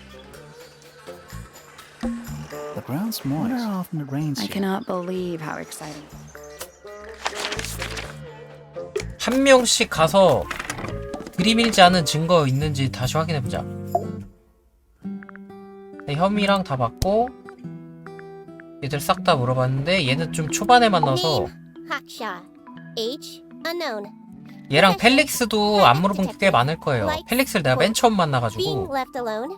The ground's moist. I wonder how often it rains I here. cannot believe how exciting. 한 명씩 가서 그림일지 않은 증거 있는지 다시 확인해보자. 네, 혐의랑 다 받고 얘들 싹 다 물어봤는데 얘는 좀 초반에 만나서 Name, Hawkshaw. Age, unknown. 얘랑 펠릭스도 안 물어본 게 꽤 많을 거예요. 펠릭스를 내가 맨 처음 Being 만나가지고 left alone.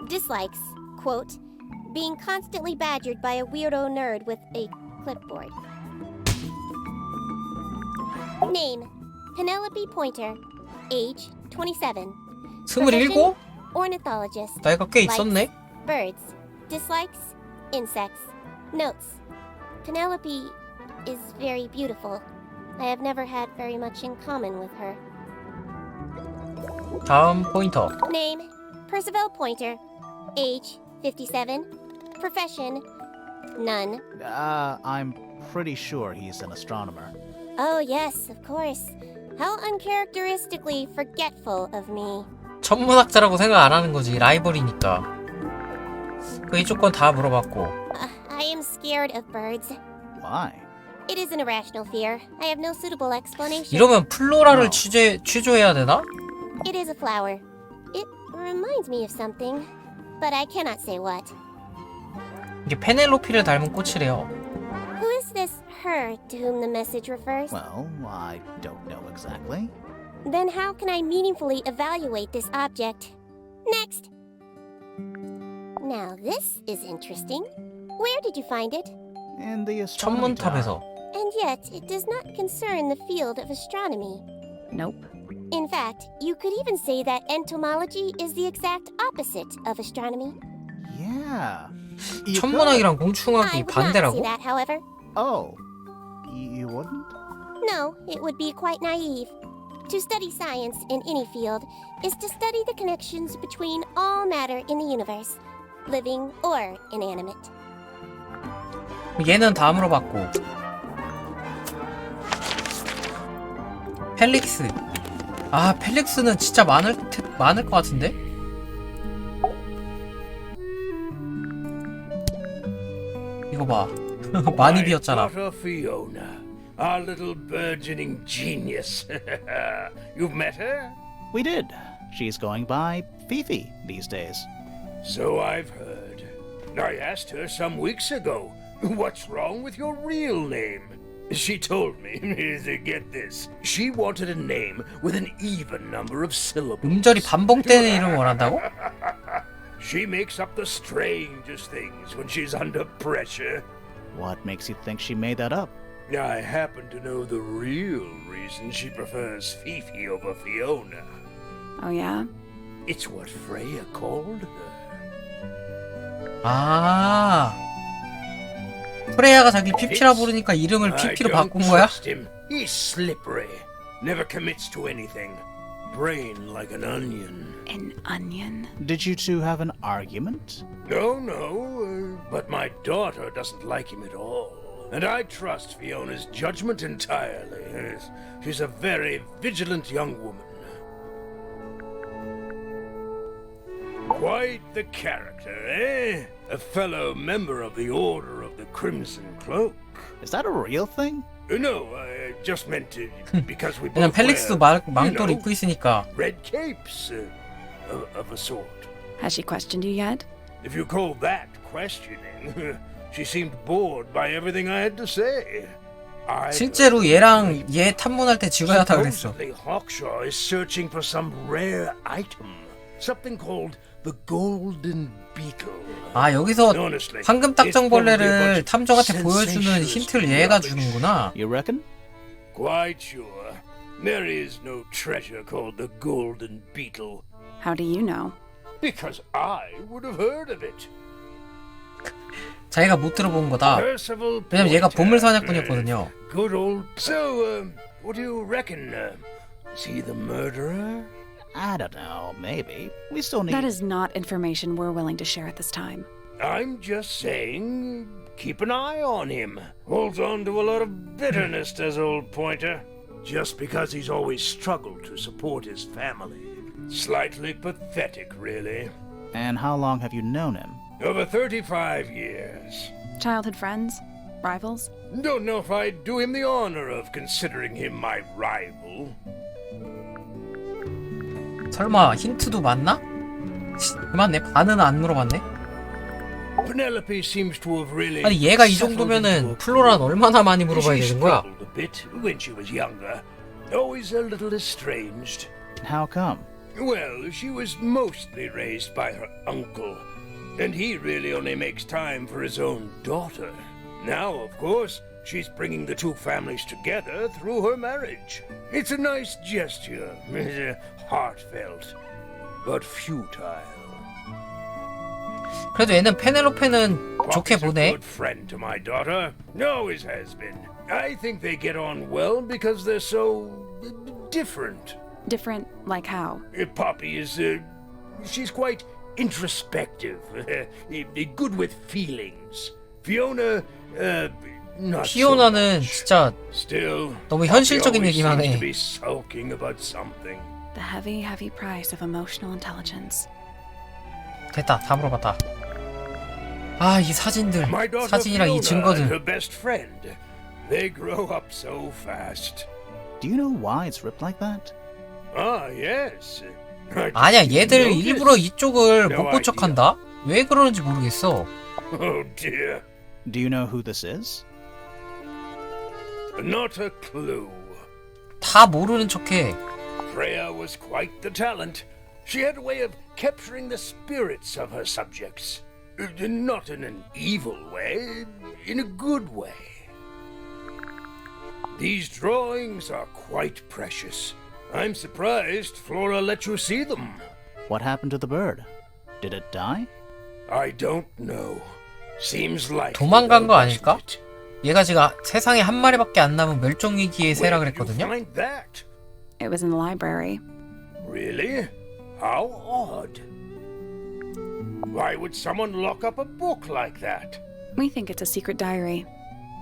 Dislikes, quote, being constantly badgered by a weirdo nerd with a clipboard. Name, Penelope Pointer. Age, 27. 27? Ornithologist. 나이가 꽤 있었네? Birds. Dislikes, insects. Notes. Penelope is very beautiful. I have never had very much in common with her. 다음 포인터. Name, Percival Pointer. Age, 57. Profession, none. I'm pretty sure he's an astronomer. Oh, yes, of course. How uncharacteristically forgetful of me. 천문학자라고 생각 안 하는 거지. 라이벌이니까. 이쪽 건 다 물어봤고. I am scared of birds. Why? It is an irrational fear. I have no suitable explanation. 이러면 플로라를 취조해야 되나? It is a flower. It reminds me of something, but I cannot say what. 이게 페넬로피를 닮은 꽃이래요. Who is this her to whom the message refers? Well, I don't know exactly. Then how can I meaningfully evaluate this object? Next! Now this is interesting. Where did you find it? In the astronomy tower. 천문탑에서. And yet, it does not concern the field of astronomy. Nope. In fact, you could even say that entomology is the exact opposite of astronomy. Yeah. You could. 천문학이랑 I 공충학이 would not say 반대라고? that, however. Oh. You wouldn't? No, it would be quite naive. To study science in any field is to study the connections between all matter in the universe, living or inanimate. 얘는 다 물어봤고. 펠릭스. 아, 펠릭스는 진짜 많을 것 같은데? 이거 봐. 많이 비었잖아. My daughter Fiona, our little burgeoning genius. You've met her? We did. She's going by Fifi these days. So I've heard. I asked her some weeks ago, what's wrong with your real name? She told me, get this, she wanted a name with an even number of syllables. 음절이 반복되는 이름을 원한다고? She makes up the strangest things when she's under pressure. What makes you think she made that up? I happen to know the real reason she prefers Fifi over Fiona. Oh, yeah? It's what Freya called her. 아. 프레야가 자기 피피라 부르니까 이름을 피피로 바꾼 거야? He's slippery. Never commits to anything. Brain like an onion. An onion? Did you two have an argument? No, but my daughter doesn't like him at all. And I trust Fiona's judgment entirely. She's a very vigilant young woman. Quite the character, eh? A fellow member of the Order of the Crimson Cloak. Is that a real thing? No, I just meant to, because we 그냥 both 펠릭스도 wear, 망토를 입고 있으니까. red capes of a sort. Has she questioned you yet? If you call that questioning, she seemed bored by everything I had to say. 실제로 얘랑 얘 탐문할 때 지구하다 그랬어. Supposedly Hawkshaw is searching for some rare item, something called the Golden Beetle. 아, 여기서 황금 딱정벌레를 탐정한테 보여주는 힌트를 얘가 주는구나. You reckon? Quite sure. There is no treasure called the Golden Beetle. How do you know? Because I would have heard of it. 자기가 못 들어본 거다. 왜냐면 얘가 보물 사냥꾼이었거든요. Good old. So, what do you reckon? Is he the murderer? I don't know, maybe. We still need... That is not information we're willing to share at this time. I'm just saying, keep an eye on him. Holds on to a lot of bitterness, does old Pointer. Just because he's always struggled to support his family. Slightly pathetic, really. And how long have you known him? Over 35 years. Childhood friends? Rivals? Don't know if I'd do him the honor of considering him my rival. 설마 힌트도 맞나? 맞네. 반은 안 물어봤네. Penelope seems to have really 아니 얘가 이 정도면은 플로라는 얼마나 많이 물어봐야 되는 거야? struggled a bit when she was younger. Always a little estranged. How come? Well, she was mostly raised by her uncle, and he really only makes time for his own daughter. Now, of course, she's bringing the two families together through her marriage. It's a nice gesture, heartfelt, but futile. 그래도 얘는 페넬로페는 좋게 Poppy's a 보네. good friend to my daughter. Always has been. I think they get on well because they're so different. Different, like how? Poppy is, she's quite introspective, good with feelings. Fiona, not 피오나는 so much. 진짜 Still, 너무 Poppy 현실적인 always 얘기만 seems to 해. be sulking about something. The heavy, heavy price of emotional intelligence. 됐다. 다 물어봤다. 아, 이 사진들. My daughter 사진이랑 이 Fiona and 증거들. her best friend. They grow up so fast. Do you know why it's ripped like that? Ah, yes. I 아니야, didn't 얘들 notice. 일부러 이쪽을 No 못 본 척한다? 왜 그러는지 모르겠어. Oh dear. Do you know who this is? Not a clue. 다 모르는 척해. Freya was quite the talent. She had a way of capturing the spirits of her subjects. Not in an evil way, in a good way. These drawings are quite precious. I'm surprised Flora let you see them. What happened to the bird? Did it die? I don't know. Seems like 도망간 거 아닐까? 얘가 지금 세상에 한 마리밖에 안 남은 멸종위기의 새라 그랬거든요? Find that? It was in the library. Really? How odd. Why would someone lock up a book like that? We think it's a secret diary.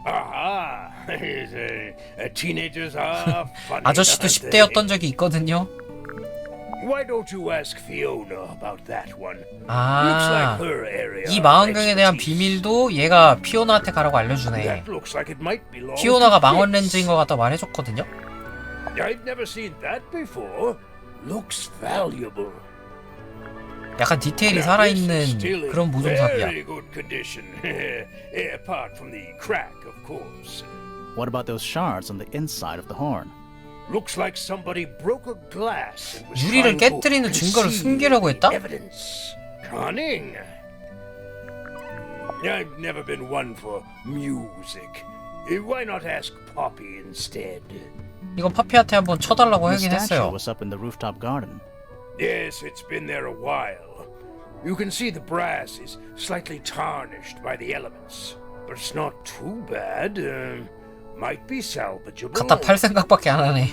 Aha! Teenagers are funny. 아저씨도 aren't they? 10대였던 적이 있거든요. Why don't you ask Fiona about that one? 아, Looks like her area. 이 of 망원경에 대한 expertise. 비밀도 얘가 피오나한테 가라고 알려주네. That looks like it might belong 피오나가 to 망원 Fitz. 렌즈인 것 같다 말해줬거든요. I've never seen that before. Looks valuable. 약간 디테일이 Now, this is 살아있는 still in 그런 모종삽이야. very good condition. Apart from the crack, of course. What about those shards on the inside of the horn? Looks like somebody broke a glass and was 유리를 trying to 깨뜨리는 증거를 conceal 숨기려고 했다? evidence. Cunning. I've never been one for music. Why not ask Poppy instead? 이건 파피한테 한번 쳐달라고 The 하긴 statue 했어요. was up in the rooftop garden. Yes, it's been there a while. You can see the brass is slightly tarnished by the elements. but it's not too bad. Might be salvageable. 갖다 팔 생각밖에 안 하네.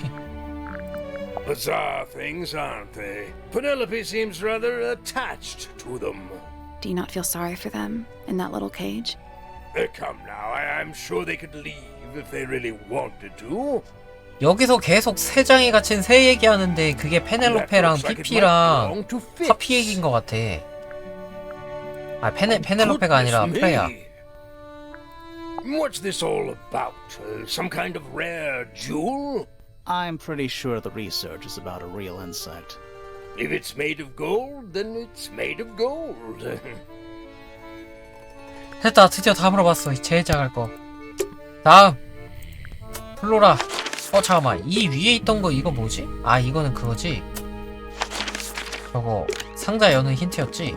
Bizarre things, aren't they? Penelope seems rather attached to them. Do you not feel sorry for them in that little cage? Come now, I'm sure they could leave if they really wanted to. 여기서 계속 새 장에 갇힌 새 얘기하는데 그게 페넬로페랑 피피랑 파피 얘기인 것 같아. 아 페넬로페가 아니라 프레야. What's this all about? Some kind of rare jewel? I'm pretty sure the research is about a real insect. If it's made of gold, then it's made of gold. 됐다, 드디어 다 물어봤어. 제일 작을 거. 다음 플로라. 잠깐만, 이 위에 있던 거 이거 뭐지? 아, 이거는 그거지. 저거 상자 여는 힌트였지.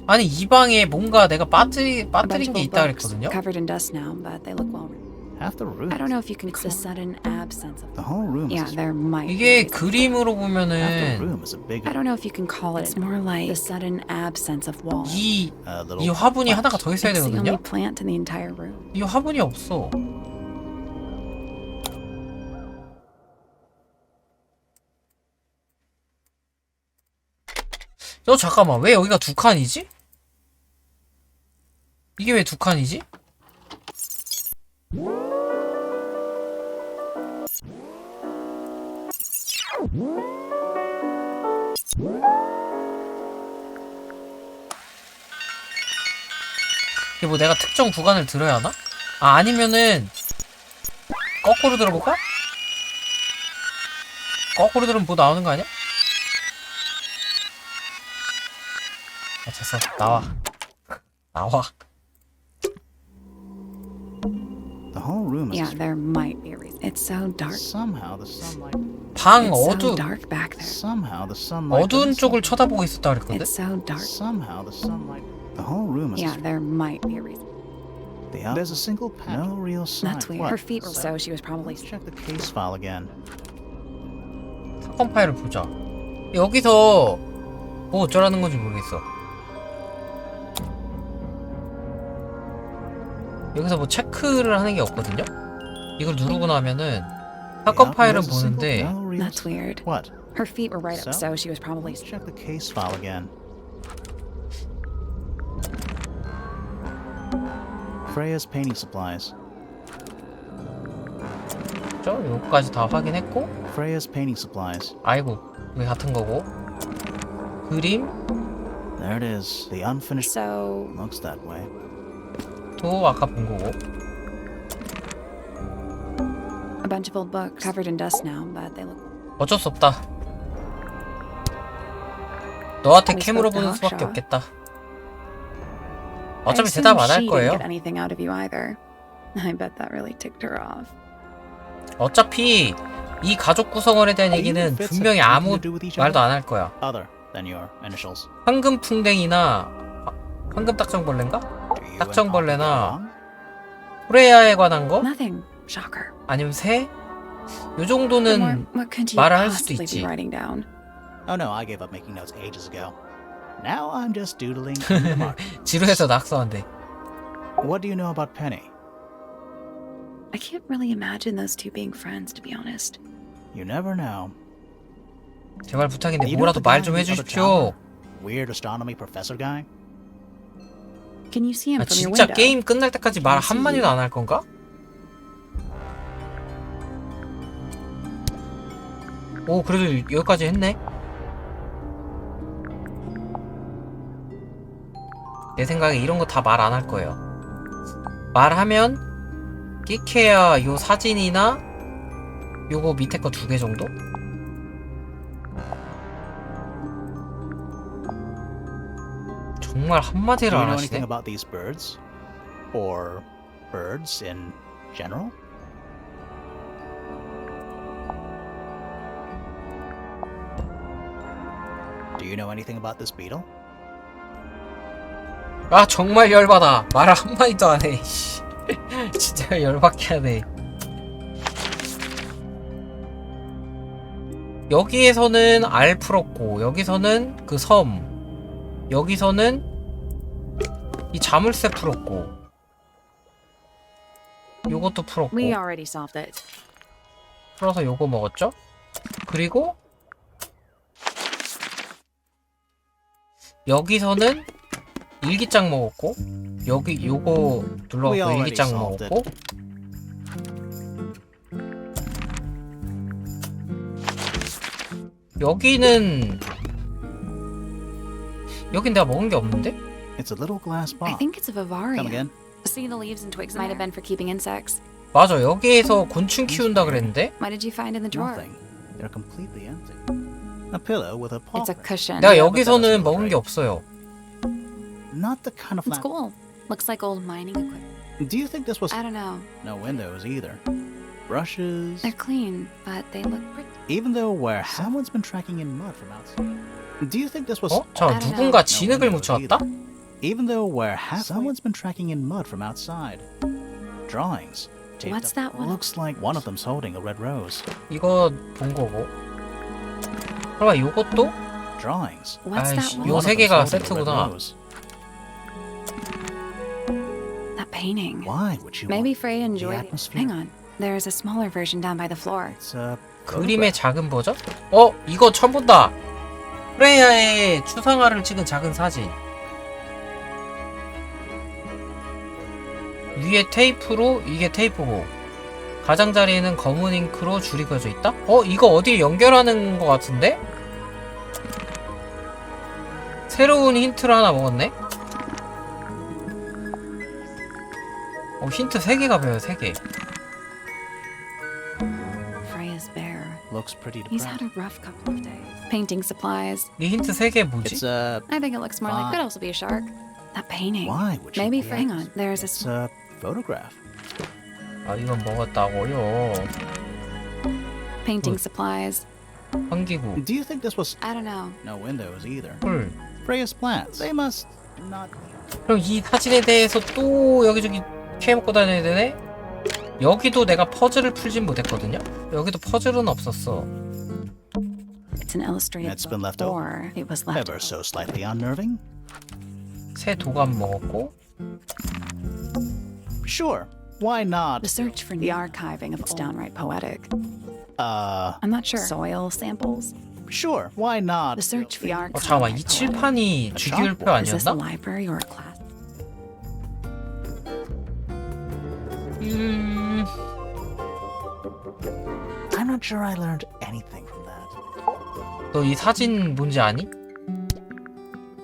아니, 이 방에 뭔가 내가 빠뜨린 게 있다 그랬거든요. Covered in dust now, but they look well. Half the room. I don't know if you can call the sudden absence of The whole room Yeah, is there might. 이게 그림으로 half the 보면은 room is a big I don't know if you can call it. It's more like the sudden absence of walls. 이 little 화분이 plant. 하나가 더 있어야 It's the only 되거든요. plant in the entire room. 이 화분이 없어. 잠깐만, 왜 여기가 두 칸이지? 이게 왜 두 칸이지? 이게 뭐 내가 특정 구간을 들어야 하나? 아, 아니면은 거꾸로 들어볼까? 거꾸로 들으면 뭐 나오는 거 아니야? 아, 됐어. 나와. 나와. The whole room is Yeah, there might be a reason. It's so dark. somehow the sunlight. 방 It's so dark back there. Somehow the sunlight. 어두운 doesn't 쪽을 쳐다보고 있었다 그랬거든? It's so dark. Somehow the sunlight. The whole room is. Yeah, there might be a reason. There's a single patch. No real sign. That's weird. What? Her feet were so she was probably. Let's check the case file again. 사건 파일을 보자. 여기서 뭐 어쩌라는 건지 모르겠어. 여기서 뭐 체크를 하는 게 없거든요? 이걸 누르고 나면은 사건 파일은 보는데 That's weird. What? Her feet were right up, so she was probably. Let's check the case file again. Freya's painting supplies. 여기까지 다 확인했고, Freya's painting supplies. 아이고, 이게 같은 거고. 그림 There it is. The unfinished. So Looks that way. 또 아까 본 거고. a bunch of old books covered in dust now, but they look. 어쩔 수 없다. 너한테 We 캠으로 spoke to 보는 수밖에 Hawkshaw. 없겠다. I 어차피 assume 대답 안 할 she 거예요. didn't get anything out of you either. I bet that really ticked her off. 어차피 이 가족 구성원에 대한 얘기는 분명히 아무 말도 안 할 거야. Other than your initials. 황금풍뎅이나 황금 딱정벌레인가? Do you and 딱정벌레나 Hawk get 프레야에 관한 거? Nothing. Shocker. 아니면 새? 요 What 정도는 could you 말을 할 수도 possibly 있지. be writing down? along? Oh no, I gave up making notes ages ago. Now I'm just doodling in the mark. 지루해서 낙서한대. What do you know about Penny? I can't really imagine those two being friends, to be honest. You never know. 제발 부탁인데 You know 뭐라도 the guy 말 좀 in the other 해주십시오. tower? Weird astronomy professor guy? Can you see him 아, from your 진짜 window? 게임 끝날 때까지 말 한마디도 안 할 건가? 오, 그래도 여기까지 했네. 내 생각에 이런 거 다 말 안 할 거예요. 말하면 끼케야 요 사진이나 요거 밑에 거 2개 정도? 정말 Do 한마디를 you 안 know 하시네. anything about these birds? Or birds in general? Do you know anything about this beetle? 아, 정말 열받아. 말을 한마디도 안 해. 씨. 진짜 열받게 하네. 여기에서는 알 풀었고, 여기서는 그 섬, 여기서는 이 자물쇠 풀었고, 요것도 풀었고 We already solved it. 풀어서 요거 먹었죠? 그리고 여기서는 일기장 먹었고 여기 요거 눌러갖고 일기장 먹었고 여긴 내가 먹은 게 없는데? It's a little glass I bomb. think it's a Come Vivaria. again? See the leaves and twigs might have been for keeping insects. 맞아 여기에서 곤충 키운다 그랬는데? What did you find in the drawer? Nothing. They're completely empty. A pillow with a paw It's a print. cushion. 내가 여기서는 먹은 게 없어요. Not the kind of It's lamp. cool. Looks like old mining equipment. Do you think this was I don't know. no windows either? Brushes. They're clean, but they look pretty. Even though where someone's been tracking in mud from outside. Do you think this was 어? 잠깐 누군가 진흙을 묻혀왔다? Even though where someone's been tracking in mud from outside. Drawings. taped What's up. that one? Looks like one of them's holding a red rose. 이거 본 거고 그러면 요것도? Drawings. What's that 아이씨 one? 요 세 개가 세트구나. That painting. Why would you Maybe want Freya the enjoyed it. atmosphere? Hang on. There's a smaller version down by the floor. It's a 그림의 작은 버전? 이거 처음 본다. 프레야의 추상화를 찍은 작은 사진. 위에 테이프로 이게 테이프고 가장자리에는 검은 잉크로 줄이 그려져 있다? 이거 어디에 연결하는 것 같은데? 새로운 힌트를 하나 먹었네? 힌트 3개가 보여요 3개. Freya's bear. looks pretty He's had depressed. a rough couple of days. Painting supplies. 이 힌트 3개 뭐지? It's a I think it looks more like could also be a shark. That painting. why would you Maybe want hang the on. There's It's a a photograph. 이건 먹었다고요. painting supplies. 환기구. Do you think this was I don't know. no windows either? 헐. Freya's plants. They must not. 그럼 이 사진에 대해서 또 여기저기 캐먹고 다녀야 되네? 여기도 내가 퍼즐을 풀진 못했거든요? 여기도 퍼즐은 없었어. It's an illustrated It's been book, left over. or it was left. Ever so slightly unnerving. 새 도감 먹었고 Sure. Why not? The search for the archiving of it's downright poetic. Uh, I'm not sure. Soil samples. sure. Why not? The search for the archiving. 잠깐만 이 칠판이 주기율표 Is this a 아니었나? library or a class? I'm not sure I learned anything from that. 너 이 사진 뭔지 아니?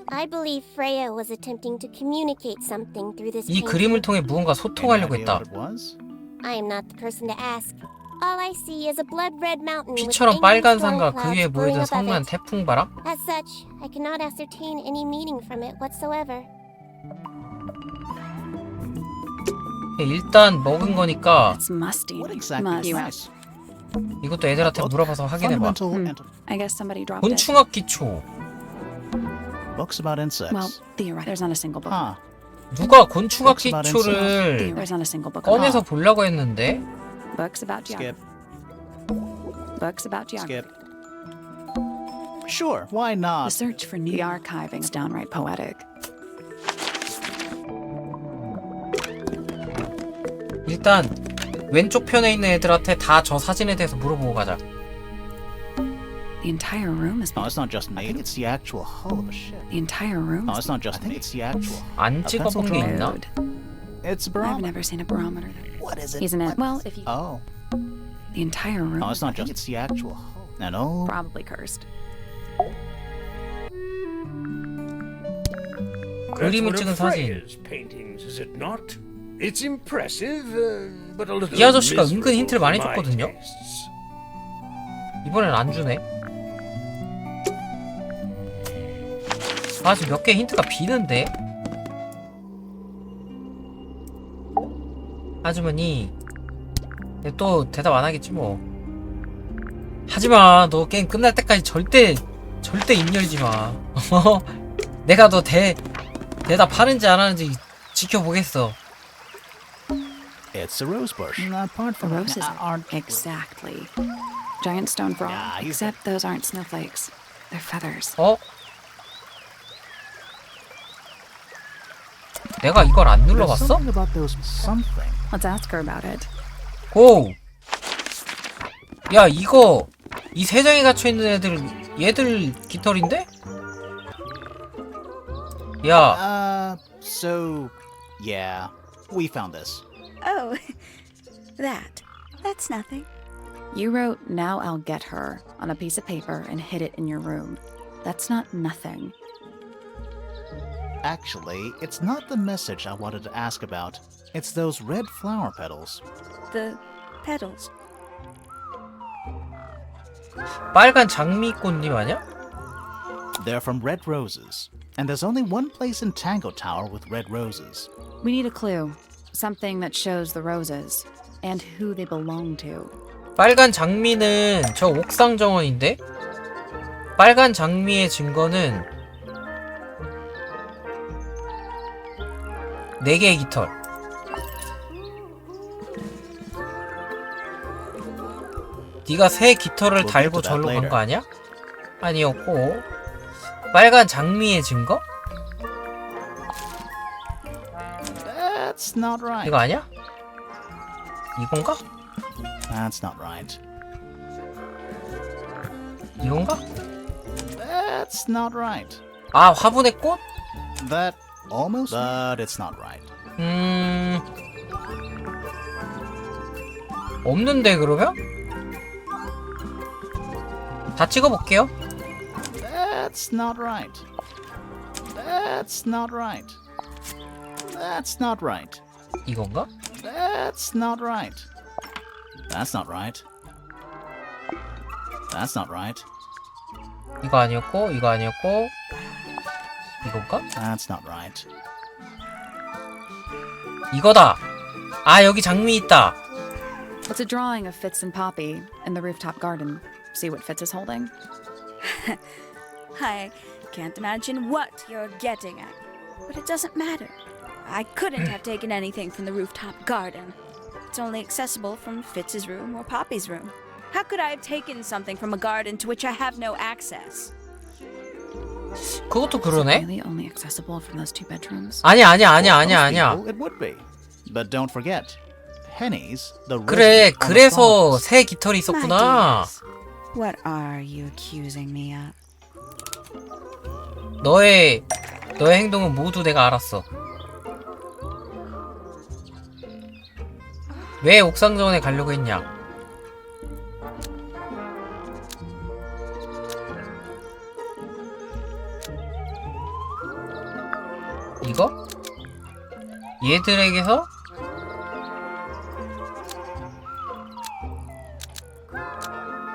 I believe Freya was attempting to communicate something through this 이 painting. 그림을 통해 무언가 소통하려고 Any idea 했다. what it was? I am not the person to ask. All I see is a blood-red mountain with 피처럼 angry 빨간 storm 산과 그 clouds 위에 brewing 모여든 above 성난 it. 태풍 바람? As such, I cannot ascertain any meaning from it whatsoever. 일단 먹은 거니까 It's musty. What exactly Must. is 이것도 애들한테 물어봐서 확인해봐. fundamental I guess somebody dropped it. 곤충학 기초. books about insects? Well, theoretically, there's not a single book. huh. 누가 곤충학 기초를 There's not a single book. 꺼내서 보려고 했는데 Books about geography. Skip. Books about geography. Skip. Sure. Why The not? search for the archiving is downright poetic. 일단 왼쪽 편에 있는 애들한테 다 저 사진에 대해서 물어보고 가자. The entire room is. No, it's not just made. It's the actual hull of a ship. The entire room. No, it's not just made. It's the actual. 안 A pencil 찍어본 게 drawing. 있나? It's a I've barometer. never seen a barometer. What is it? He's an it. Well, if you. Oh. The entire room. No, it's not just. It's the actual hull. An old. Probably cursed. 그림을 찍은 사진. Freya's paintings, is it not? It's impressive, but a little 이 아저씨가 은근 miserable 힌트를 많이 for my 줬거든요? tastes. 이번엔 안 주네. 아직 몇 개 힌트가 비는데? 아주머니 또 대답 안 하겠지 뭐. 하지마. 너 게임 끝날 때까지 절대 입 열지 마. 내가 너 대답하는지 안 하는지 지켜보겠어. It's a rose bush. Apart The from roses aren't exactly. Giant stone frog. Yeah, you Except those aren't snowflakes. They're feathers. 내가 이걸 안 눌러봤어? Something about those something. Let's ask her about it. 고! 야, 이거 이 세상에 갇혀있는 얘들 깃털인데? 야, So, yeah, we found this. Oh, that's nothing. You wrote, "Now I'll get her," on a piece of paper and hid it in your room. That's not nothing. Actually, it's not the message I wanted to ask about. It's those red flower petals. The petals. 빨간 장미꽃님 아니야? They're from red roses. And there's only one place in Tango Tower with red roses. We need a clue. Something that shows the roses and who they belong to. 빨간 장미는 저 옥상 정원인데? 빨간 장미의 증거는 4개의 깃털. 네가 새 깃털을 달고 절로 간 거 아니야? 아니었고. 빨간 장미의 증거? That's not right. 이거 아니야? 이건가? That's not right. 이건가? That's not right. 아, 화분의 꽃? That almost, but it's not right. 없는데 그러면? 다 찍어볼게요. That's not right. That's not right. That's not right. 이건가? That's not right. That's not right. That's not right. 이거 아니었고, 이거 아니었고, 이건가? That's not right. 이거다. 아, 여기 장미 있다. It's a drawing of Fitz and Poppy in the rooftop garden. See what Fitz is holding? I can't imagine what you're getting at. But it doesn't matter. I couldn't have taken anything from the rooftop garden. It's only accessible from Fitz's room or Poppy's room. How could I have taken something from a garden to which I have no access? 그것도 그러네? Really only accessible from those two bedrooms? 아니야. It would be. But don't forget, Penny's the 그래, resident on the 그래서 farms. 새 깃털이 있었구나. What are you accusing me of? 너의 행동은 모두 내가 알았어. 왜 옥상 정원에 가려고 했냐? 이거? 얘들에게서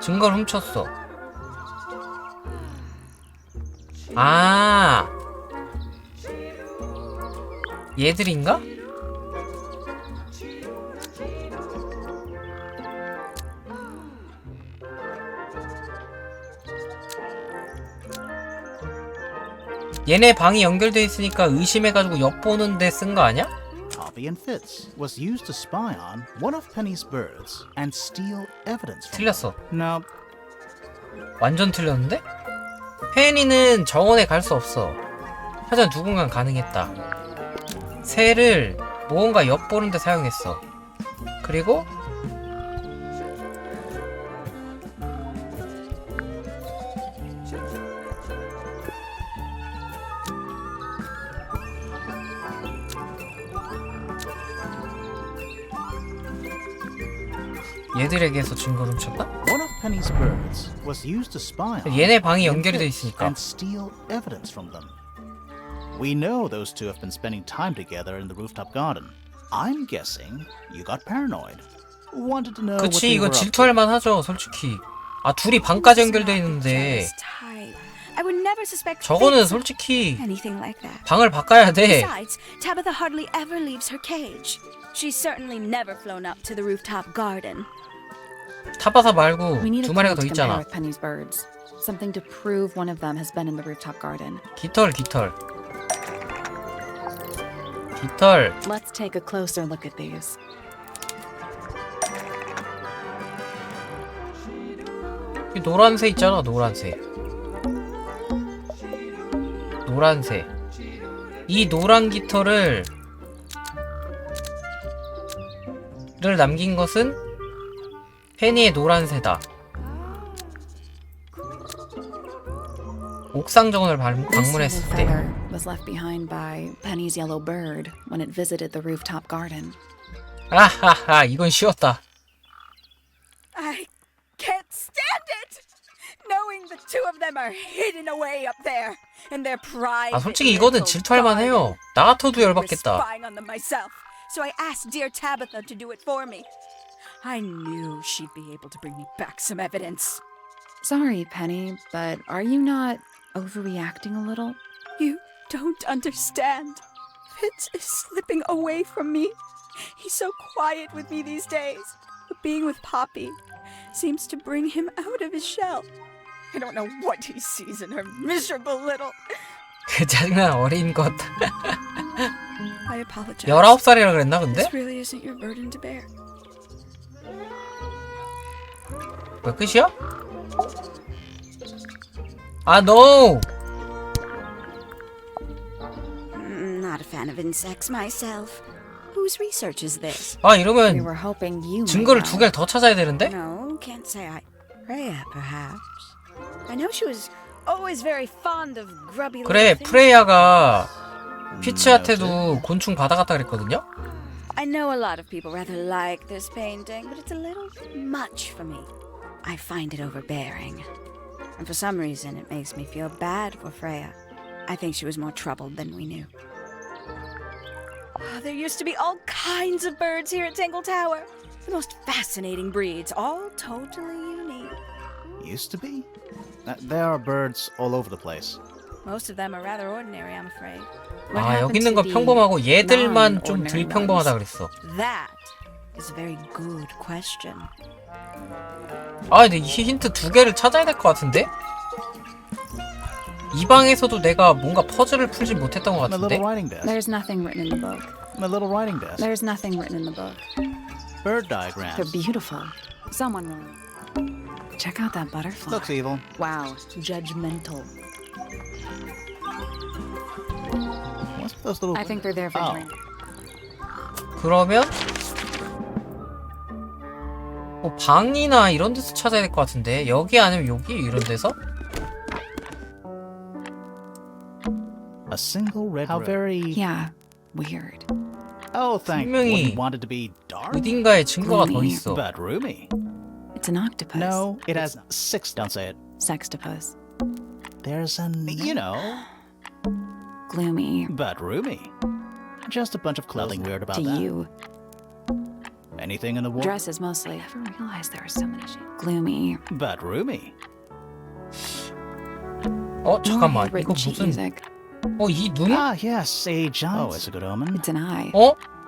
증거를 훔쳤어. 아, 얘들인가? 얘네 방이 연결돼 있으니까 의심해가지고 엿보는 데 쓴 거 아니야? Poppy and Fitz was used to spy on one of Penny's birds and steal evidence from 틀렸어. them. No, 완전 틀렸는데? 페니는 정원에 갈 수 없어. 하지만 누군가 가능했다. 새를 무언가 엿보는 데 사용했어. 그리고 얘들에게서 증거를 훔쳤다? one of Penny's birds was used to spy on 얘네 방이 Poppy and 연결이 돼 Fitz 있으니까. and steal evidence from them. We know those two have been spending time together in the rooftop garden. I'm guessing you got paranoid. Wanted to know what 그치, they 이건 were up to. 질투할 만하죠, 솔직히. 아, 둘이 방까지 연결돼 있는데 Jealous type. I would never suspect 저거는 Fitz of 솔직히 anything like that. 방을 바꿔야 돼. Besides, Tabitha hardly ever leaves her cage. She's certainly never flown up to the rooftop garden. 타바사 말고 We need a 두 clue 마리가 to 더 compare 있잖아. with Penny's birds. Something to prove one of them has been in the rooftop garden. 깃털. Let's take a closer look at these. 이 노란새 있잖아, 노란새. 이 노란 깃털을 남긴 것은 페니의 노란 새다. 옥상 정원을 This 방문했을 silver 때 feather was left behind by Penny's yellow bird when it visited the rooftop garden. 아하하 이건 쉬웠다. I can't stand it! Knowing the two of them are hidden away up there in their private 아 솔직히 이거는 질투할 만해요. 나 같아도 열받겠다. spying on them myself, so I asked dear Tabitha to do it for me. I knew she'd be able to bring me back some evidence. Sorry, Penny, but are you not overreacting a little? You don't understand. Fitz is slipping away from me. He's so quiet with me these days, but being with Poppy seems to bring him out of his shell. I don't know what he sees in her miserable little... 그 짜증난 어린 것. I apologize. 19살이라 그랬나 근데? This really isn't your burden to bear. 왜 끝이야? 아 no! Not a fan of insects myself. Whose research is this? 아 We 이러면 were hoping you 증거를 might 두 개를 더 찾아야 되는데? No, can't say I... Freya, perhaps. I know she was always very fond of grubby 그래 little things. 프레야가 피치한테도 곤충 받아갔다 그랬거든요? I know a lot of people rather like this painting, but it's a little much for me. I find it overbearing. And for some reason, it makes me feel bad for Freya. I think she was more troubled than we knew. There used to be all kinds of birds here at Tangletower. The most fascinating breeds, all totally unique. Used to be? There are birds all over the place. Most of them are rather ordinary, I'm afraid. What 아 여기 happened 있는 to 건 the 평범하고 얘들만 좀 non-ordinary 덜 평범하다 ones? 그랬어. That is a very good question. 아 근데 이 힌트 두 개를 찾아야 될 것 같은데? 이 방에서도 내가 뭔가 퍼즐을 풀지 못했던 것 My 같은데? little writing desk. There's nothing written in the book. My little writing desk. There's nothing written in the book. Bird They're diagrams. beautiful. Someone will. Check out that butterfly. Looks evil. Wow, judgmental. What's those little... I think they're there for Oh. drink. 그러면 뭐 방이나 이런 데서 찾아야 될 것 같은데 여기 아니면 여기 이런 데서? A single red... How very... Yeah, weird. Oh, thank... 분명히 Wouldn't want it to be dark? 어딘가에 증거가 더 있어. But roomy. It's an octopus. No, it has six... Don't say it. Sextopus. There's an... You know... Gloomy. But roomy. Just a bunch of clothes. Nothing weird about To that. you. Anything in the wall? Dresses mostly. I never realized there were so many shades. Gloomy. But roomy. 잠깐만 이거 Written sheet 무슨 music. 이 눈? Ah, yes, a giant. Oh, it's a good omen. It's an eye.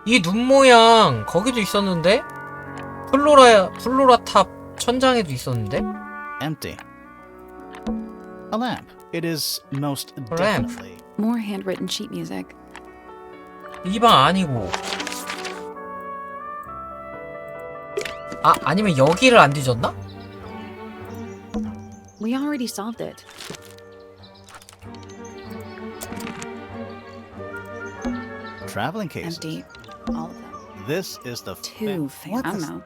이 눈 모양 거기도 있었는데? 플로라 탑 천장에도 있었는데? Empty. A lamp. It is most lamp. definitely... More handwritten sheet music. 이 방 아니고 아니면 여기를 안 뒤졌나? We already solved it. Traveling cases. Empty. All of them. This is the... Two things. What I don't the... know.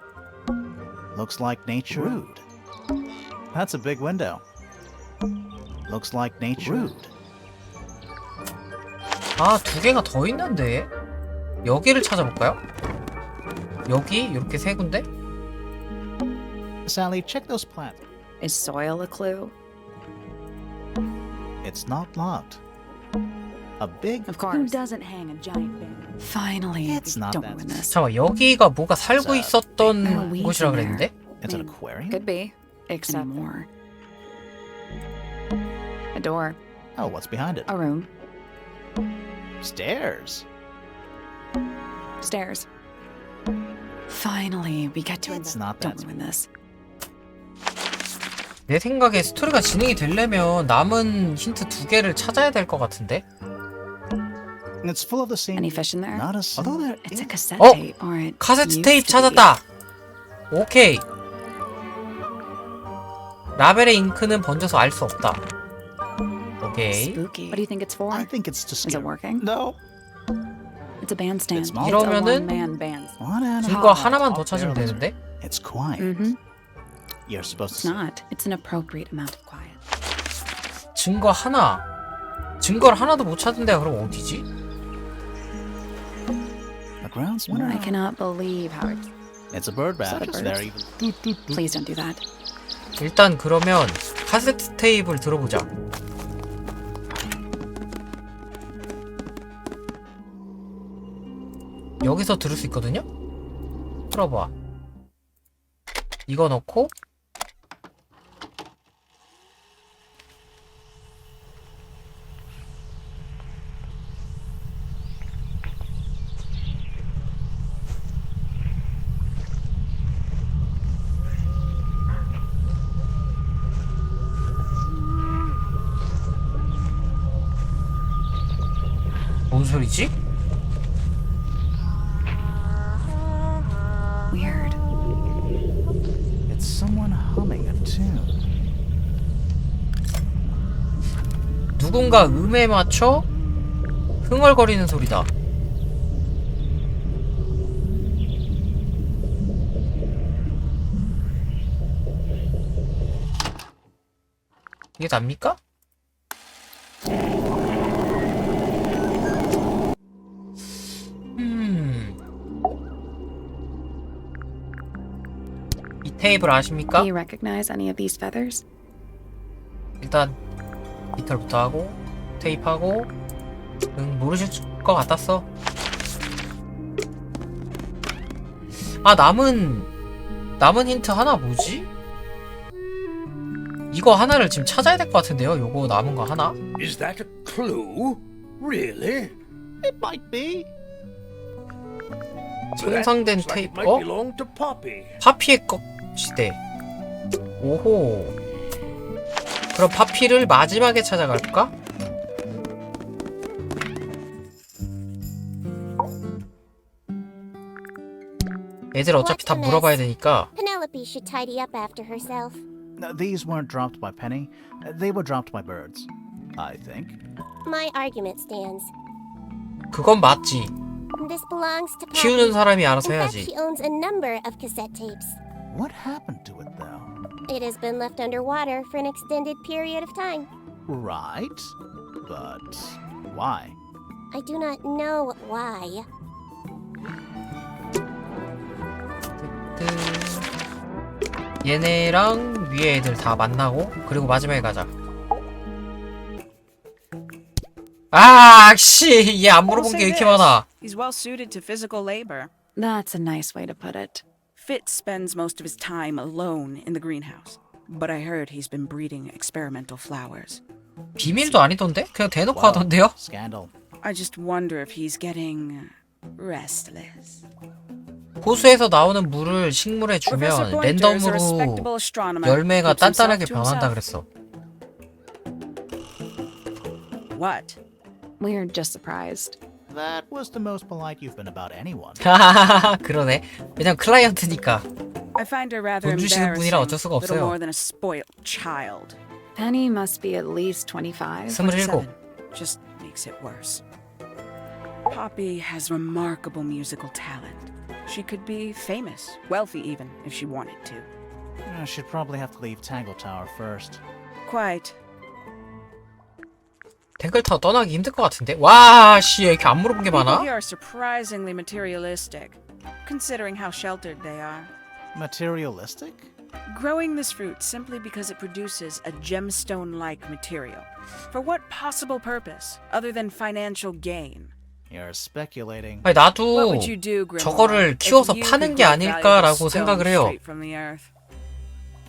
Looks like nature. Rude. That's a big window. Looks like nature. Rude. 두 개가 더 있는데? 여기를 찾아볼까요? 여기? 이렇게 세 군데? Sally, check those plants. Is soil a clue? It's not locked. A big... Of course. Who doesn't hang a giant banner? Finally. It's not Don't that ruin this. 잠깐만 여기가 뭐가 살고 자, 있었던 there are weeds 곳이라 in there. 그랬는데? It's an I mean, aquarium? Could be. Except more. A door. Oh, what's behind it? A room. Stairs. Stairs. Finally, we get to It's it. not Don't that ruin this. 내 생각에 스토리가 진행이 되려면 남은 힌트 두 개를 찾아야 될 것 같은데? It's full of the same... Any fish in there? Not a... Although there It's a is... cassette Oh! tape, or it 카세트 used 테이프 to be. 찾았다! 오케이. 라벨의 잉크는 번져서 알 수 없다. 오케이. Spooky. What do you think it's for? I think it's to Is scare... it working? No. It's a bandstand. It's small. 이러면은 one-man band. What animal? 증거 하나만 더 찾으면 되는데? It's quiet. Mm-hmm. You're supposed It's to. not. It's an appropriate amount of quiet. 증거 하나. 증거를 하나도 못 찾은 데가 그럼 어디지? The ground's winter. I cannot believe how it's... It's a bird bath. Is that a They're bird? even. Doot, doot, doot. Please don't do that. 일단 그러면 카세트 테이프를 들어보자. 여기서 들을 수 있거든요? 틀어봐. 이거 넣고 뭔 소리지? Weird. It's someone humming a tune. 누군가 음에 맞춰 흥얼거리는 소리다. 이게 답니까? 이 테이블 아십니까? Do you recognize any of these feathers? 일단 깃털부터 하고 테이프하고 모르실 것 같았어. 아 남은 힌트 하나 뭐지? 이거 하나를 지금 찾아야 될 것 같은데요. 요거 남은 거 하나. Is that a clue? Really? It might be. 손상된 Looks like it 테이프. might 어? belong to Poppy. 파피의 꺽지대. 오호. 그럼 파피를 마지막에 찾아갈까? 애들 어차피 다 물어봐야 되니까. Penelope should tidy up after herself. No, these weren't dropped by Penny. They were dropped by birds. I think. My argument stands. 그건 맞지. This belongs to Poppy. 키우는 사람이 알아서 In fact, 해야지. she owns a number of cassette tapes. What happened to it, though? It has been left underwater for an extended period of time. Right. But why? I do not know why. 얘네랑 위에 애들 다 만나고 그리고 마지막에 가자. 아, 씨, 얘 안 물어본 게 이렇게 많아. He's well suited to physical labor. That's a nice way to put it. Fitz spends most of his time alone in the greenhouse. But I heard he's been breeding experimental flowers. 비밀도 아니던데? 그냥 대놓고 Well, 하던데요? scandal. I just wonder if he's getting restless. 호수에서 나오는 물을 식물에 Professor 주면 Pointer is a 랜덤으로 respectable astronomer. 열매가 Keeps himself 단단하게 to 변한다 himself. 그랬어. What? We're just surprised. That was the most polite you've been about anyone. 하하하, 그러네. 왜냐면 클라이언트니까. I find her rather 돈 주시는 분이라 embarrassing. 어쩔 수가 Little 없어요. more than a spoiled child. Penny must be at least 25. 27. Just makes it worse. Poppy has remarkable musical talent. She could be famous, wealthy even, if she wanted to. She'd probably have to leave 탱글타워 first. Quite. 탱글타워 떠나기 힘들 것 같은데? 와, 씨, 왜 이렇게 안 물어본 게 People 많아? here are surprisingly materialistic, considering how sheltered they are. Materialistic? Growing this fruit simply because it produces a gemstone-like material. For what possible purpose, other than financial gain? You're speculating. 아니, What 나도 would you do, Grimoire, 저거를 if 키워서 you 파는 could 게 grow 아닐까라고 valuable 생각을 stones 해요. straight from the earth?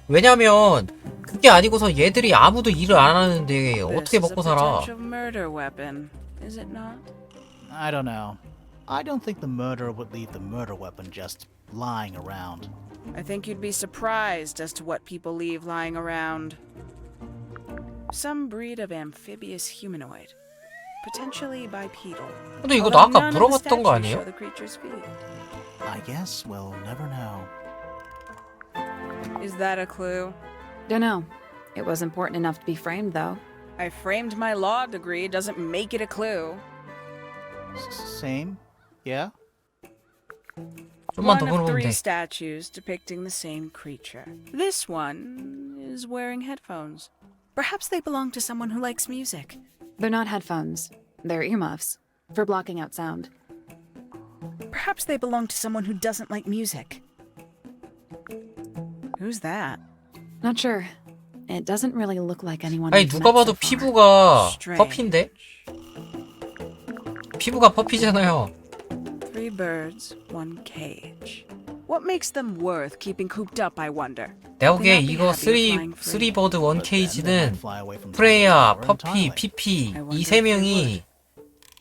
왜냐면 그게 아니고서 얘들이 아무도 일을 안 하는데 어떻게 This is a 먹고 살아? potential murder weapon, is it not? I don't know. I don't think the murderer would leave the murder weapon just lying around. I think you'd be surprised as to what people leave lying around. Some breed of amphibious humanoid, potentially bipedal. 근데 이거 나 Although 아까 none of the 물어봤던 거 statues 아니에요? show the creature's feet. I guess we'll never know. Is that a clue? Dunno. It was important enough to be framed, though. I framed my law degree, doesn't make it a clue. Same. Yeah? 좀만 더 One of 물어보면 three 돼. statues depicting the same creature. This one is wearing headphones. Perhaps they belong to someone who likes music. They're not headphones. They're earmuffs for blocking out sound. Perhaps they belong to someone who doesn't like music. Who's that? Not sure. It doesn't really look like anyone. 아니 we've 누가 met 봐도 so far. 피부가 Strange. 퍼피인데? 피부가 퍼피잖아요. 3 birds, 1 cage. What makes them worth keeping cooped up, I wonder? 내가 보기에 They not be 이거 happy flying free. 3버드 1 But then they might 케이지는 fly away from 프레이야, 탱글타워 퍼피, entirely. 피피 I wonder 이 if 세 they 명이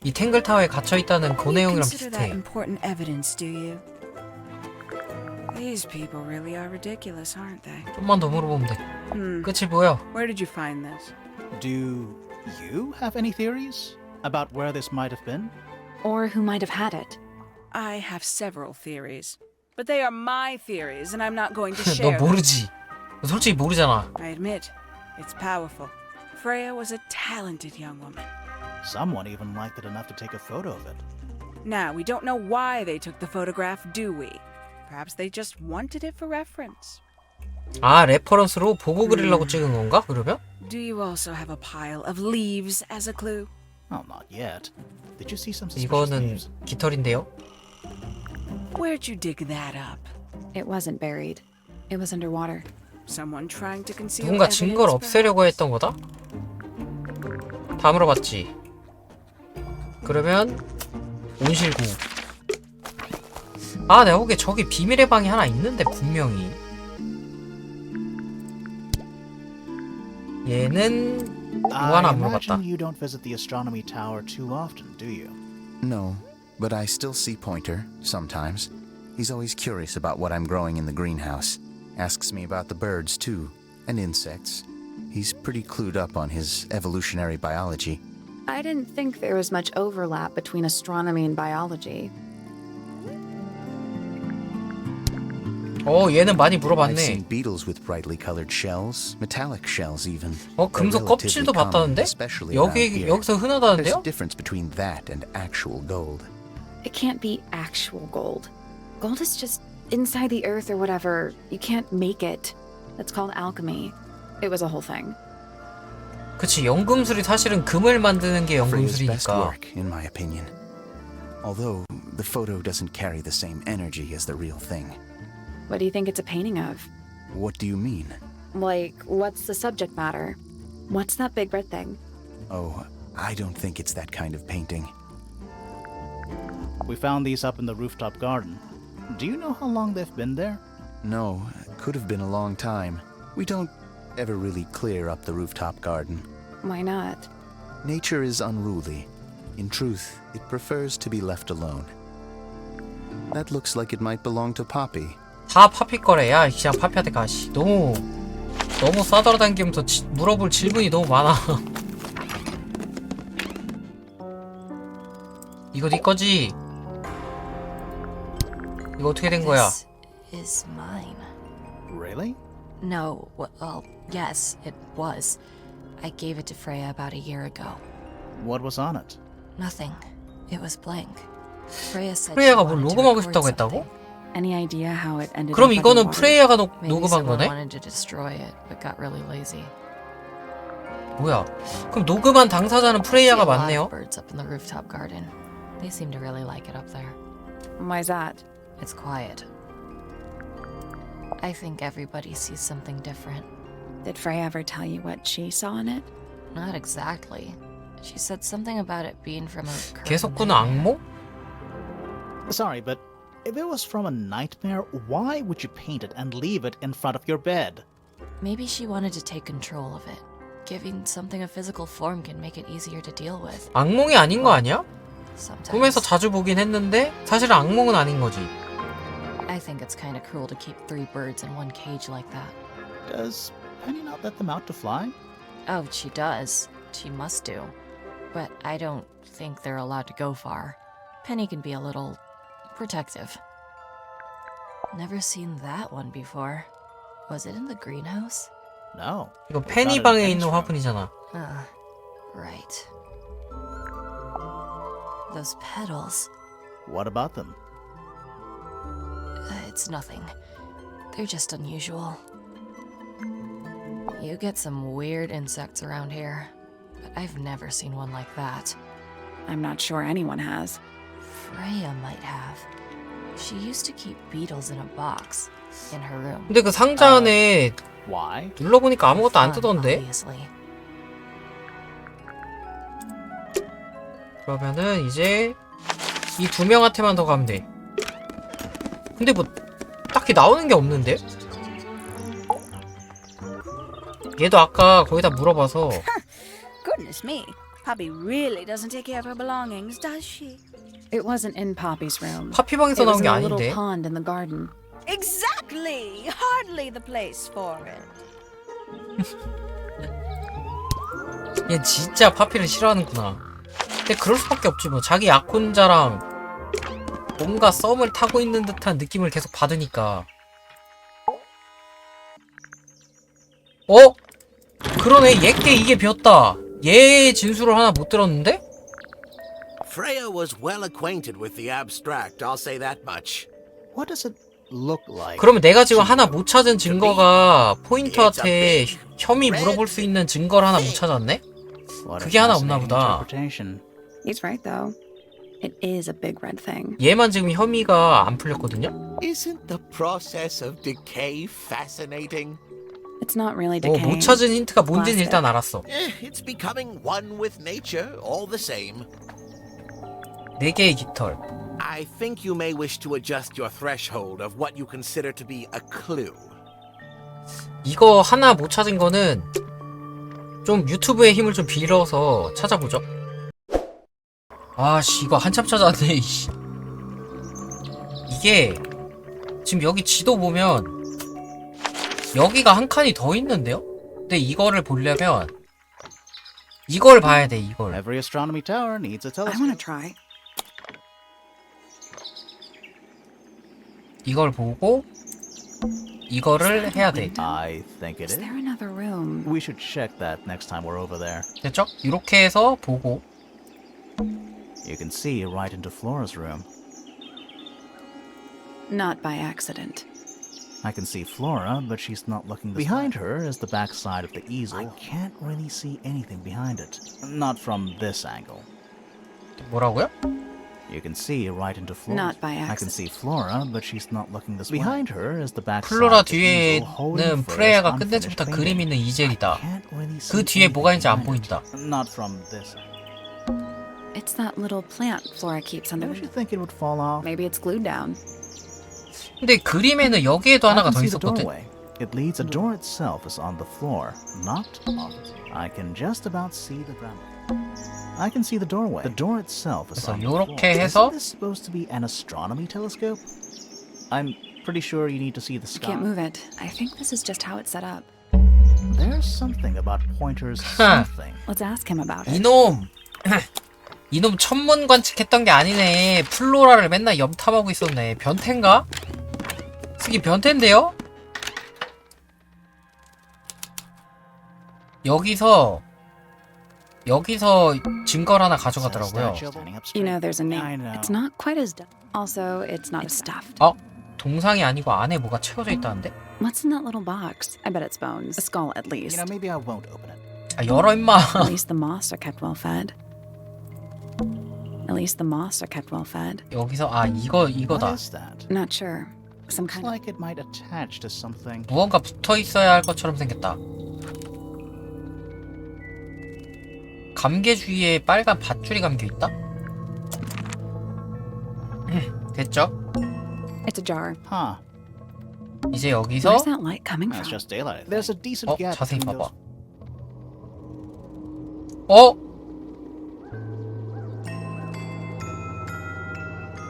이 탱글타워에 갇혀 있다는 그 You 내용이랑 consider that 비슷해. important evidence, do you? These people really are ridiculous, aren't they? 좀만 더 물어보면 돼. 끝이 보여. Where did you find this? Do you have any theories about where this might have been? Or who might have had it. I have several theories, but they are my theories, and I'm not going to 너 share them. 모르지. 너 솔직히 모르잖아. I admit, it's powerful. Freya was a talented young woman. Someone even liked it enough to take a photo of it. Now, we don't know why they took the photograph, do we? Perhaps they just wanted it for reference. 아 레퍼런스로 보고 그리려고 찍은 건가? 그러면? Do you also have a pile of leaves as a clue? Oh, not yet. Did you see some suspicious 이거는 leaves? 깃털인데요. Where'd you dig that up? It wasn't buried. It was underwater. Someone trying to conceal 누군가 evidence, 증거를 없애려고 perhaps? 했던 거다? 다 물어봤지. 그러면 온실구. 아 내가 보기에 저기 비밀의 방이 하나 있는데 분명히. 얘는 뭐 하나 I 안 물어봤다. imagine you don't visit the astronomy tower too often, do you? No, but I still see Pointer, sometimes. He's always curious about what I'm growing in the greenhouse. Asks me about the birds, too, and insects. He's pretty clued up on his evolutionary biology. I didn't think there was much overlap between astronomy and biology. 얘는 많이 I've 물어봤네. seen beetles with brightly colored shells, metallic shells even. 금속 They're 껍질도 relatively common, 봤다는데? especially around here. 여기서 There's 흔하다는데요? a difference between that and actual gold. It can't be actual gold. Gold is just inside the earth or whatever. You can't make it. That's called alchemy. It was a whole thing. 그치 연금술이 사실은 금을 만드는 게 Freya's best 연금술이니까. work, in my opinion. Although the photo doesn't carry the same energy as the real thing. What do you think it's a painting of? What do you mean? Like, what's the subject matter? What's that big red thing? Oh, I don't think it's that kind of painting. We found these up in the rooftop garden. Do you know how long they've been there? No, could have been a long time. We don't ever really clear up the rooftop garden. Why not? Nature is unruly. In truth, it prefers to be left alone. That looks like it might belong to Poppy. 다 파피 거래. 야 그냥 파피한테 가. 씨. 너무 싸돌아다니면서 물어볼 질문이 너무 많아. 이거 네 거지? 이거 어떻게 된 거야? This is mine. Really? No, well, yes, it was. I gave it to Freya about a year ago. What was on it? Nothing. It was blank. Freya said 프레이야가 she 뭘 wanted to 녹음하고 record 싶다고 했다고? something. Any idea how it ended 그럼 up 이거는 underwater? 프레이야가 Maybe 녹음한 someone 거네? wanted to destroy it, but got really lazy. 뭐야? 그럼 녹음한 당사자는 프레이야가 See a lot of 맞네요? birds up in the rooftop garden. They seem to really like it up there. Why's that? It's quiet. I think everybody sees something different. Did Freya ever tell you what she saw in it? Not exactly. She said something about it being from a 계속 curtain 꾸는 악몽? Sorry, but if it was from a nightmare, why would you paint it and leave it in front of your bed? Maybe she wanted to take control of it. Giving something a physical form can make it easier to deal with. 악몽이 아닌 거 아니야? Sometimes. 꿈에서 자주 보긴 했는데 사실은 악몽은 아닌 거지. I think it's kind of cruel to keep 3 birds in one cage like that. Does Penny not let them out to fly? Oh, she does. She must do. But I don't think they're allowed to go far. Penny can be a little protective. Never seen that one before. Was it in the greenhouse? No. 이거 페니 방에 있는 화분이잖아. Right. Those petals. What about them? It's nothing. They're just unusual. You get some weird insects around here, but I've never seen one like that. I'm not sure anyone has. Freya might have. She used to keep beetles in a box in her room. 근데 그 상자 안에 Why? 눌러보니까 아무것도 안 Fun, 뜨던데? obviously. 그러면은 이제 이 두 명한테만 더 가면 돼. 근데 뭐 딱히 나오는 게 없는데? 얘도 아까 거기다 물어봐서 Goodness me. Poppy really doesn't take care of her belongings, does she? It wasn't in Poppy's room. 파피방에서 It was 나온 게 in a little 아닌데? pond in the garden. Exactly! Hardly the place for it. 얘 진짜 파피를 싫어하는구나. 근데 그럴 수밖에 없지 뭐. 자기 약혼자랑 뭔가 썸을 타고 있는 듯한 느낌을 계속 받으니까. 어? 그러네. 얘께 이게 비었다. 얘의 진술을 하나 못 들었는데? Freya was well acquainted with the abstract, I'll say that much. What does it look like? 그러면 내가 지금 하나 못 찾은 증거가 포인터한테 혐의 물어볼 수 있는 증거를 하나 못 찾았네? What a 그게 하나 없나 fascinating 보다. interpretation. He's right, though. It is a big red thing. 얘만 지금 혐의가 안 풀렸거든요? Isn't the process of decay fascinating? It's not really 못 decaying. 찾은 힌트가 뭔지는 Plastic. 일단 알았어. It's becoming one with nature, all the same. 4개의 깃털. I think you may wish to adjust your threshold of what you consider to be a clue. 이거 하나 못 찾은 거는 좀 유튜브의 힘을 좀 빌어서 찾아보죠. 아씨 이거 한참 찾았네. 이씨. 이게 지금 여기 지도 보면 여기가 한 칸이 더 있는데요? 근데 이거를 보려면 이걸 봐야 돼. 이걸. Every astronomy tower needs a I telescope. want to try. 이걸 보고 이거를 해야 돼. I think it Is is. there another room? We should check that next time we're over there. 됐죠? 이렇게 해서 보고 You can see right into Flora's room. Not by accident. I can see Flora, but she's not looking this Behind her is the back side of the easel. I can't really see anything behind it. Not from this angle. 뭐라고요? You can see right into Flora. Not by I can accident. see Flora, but she's not looking this way. Behind her is the back side 플로라 of the easel holding 뒤에는 Freya's 프레야가 끝낸 unfinished 집부터 그림 painting. 있는 이젤이다. Can't really see 그 뒤에 뭐가 있는지 안 anything behind 보인다. it. Not from this angle. It's that little plant Flora keeps on the Don't you window. think it would fall off? Maybe it's glued down. 근데 그림에는 여기에도 I 하나가 can 더 see the 있었거든. doorway. It leads. The door itself is on the floor, not on the floor. I can just about see the ground. I can see the doorway. The door itself is 그래서 on the floor. 요렇게 해서 Isn't this supposed to be an astronomy telescope? I'm pretty sure you need to see the I sky. can't move it. I think this is just how it's set up. There's something about pointers. Huh. Something. Let's ask him about it. 이놈 이놈 천문 관측했던 게 아니네. 플로라를 맨날 염탐하고 있었네. 변태인가? 쓰기 변태인데요? 여기서 증거를 하나 가져가더라고요. You know, there's a I name. know. It's not quite as. Also, it's not stuffed. 어? 동상이 아니고 안에 뭐가 채워져 있다는데? What's in that little box? I bet it's bones. A skull, at You least. know, maybe I won't open it. 아 열어 임마. At least the moths are kept well fed. At least the moths are kept well fed. 여기서 What 이거다. is that? Not sure. Some Looks kind of. like it might attach to something. 무언가 붙어 있어야 할 것처럼 생겼다. 감개 주위에 빨간 밧줄이 감겨 있다? 됐죠? It's a jar. Huh. 이제 여기서 Where's that light coming That's from? just daylight. There's a decent gap 자세히 between 봐봐. those.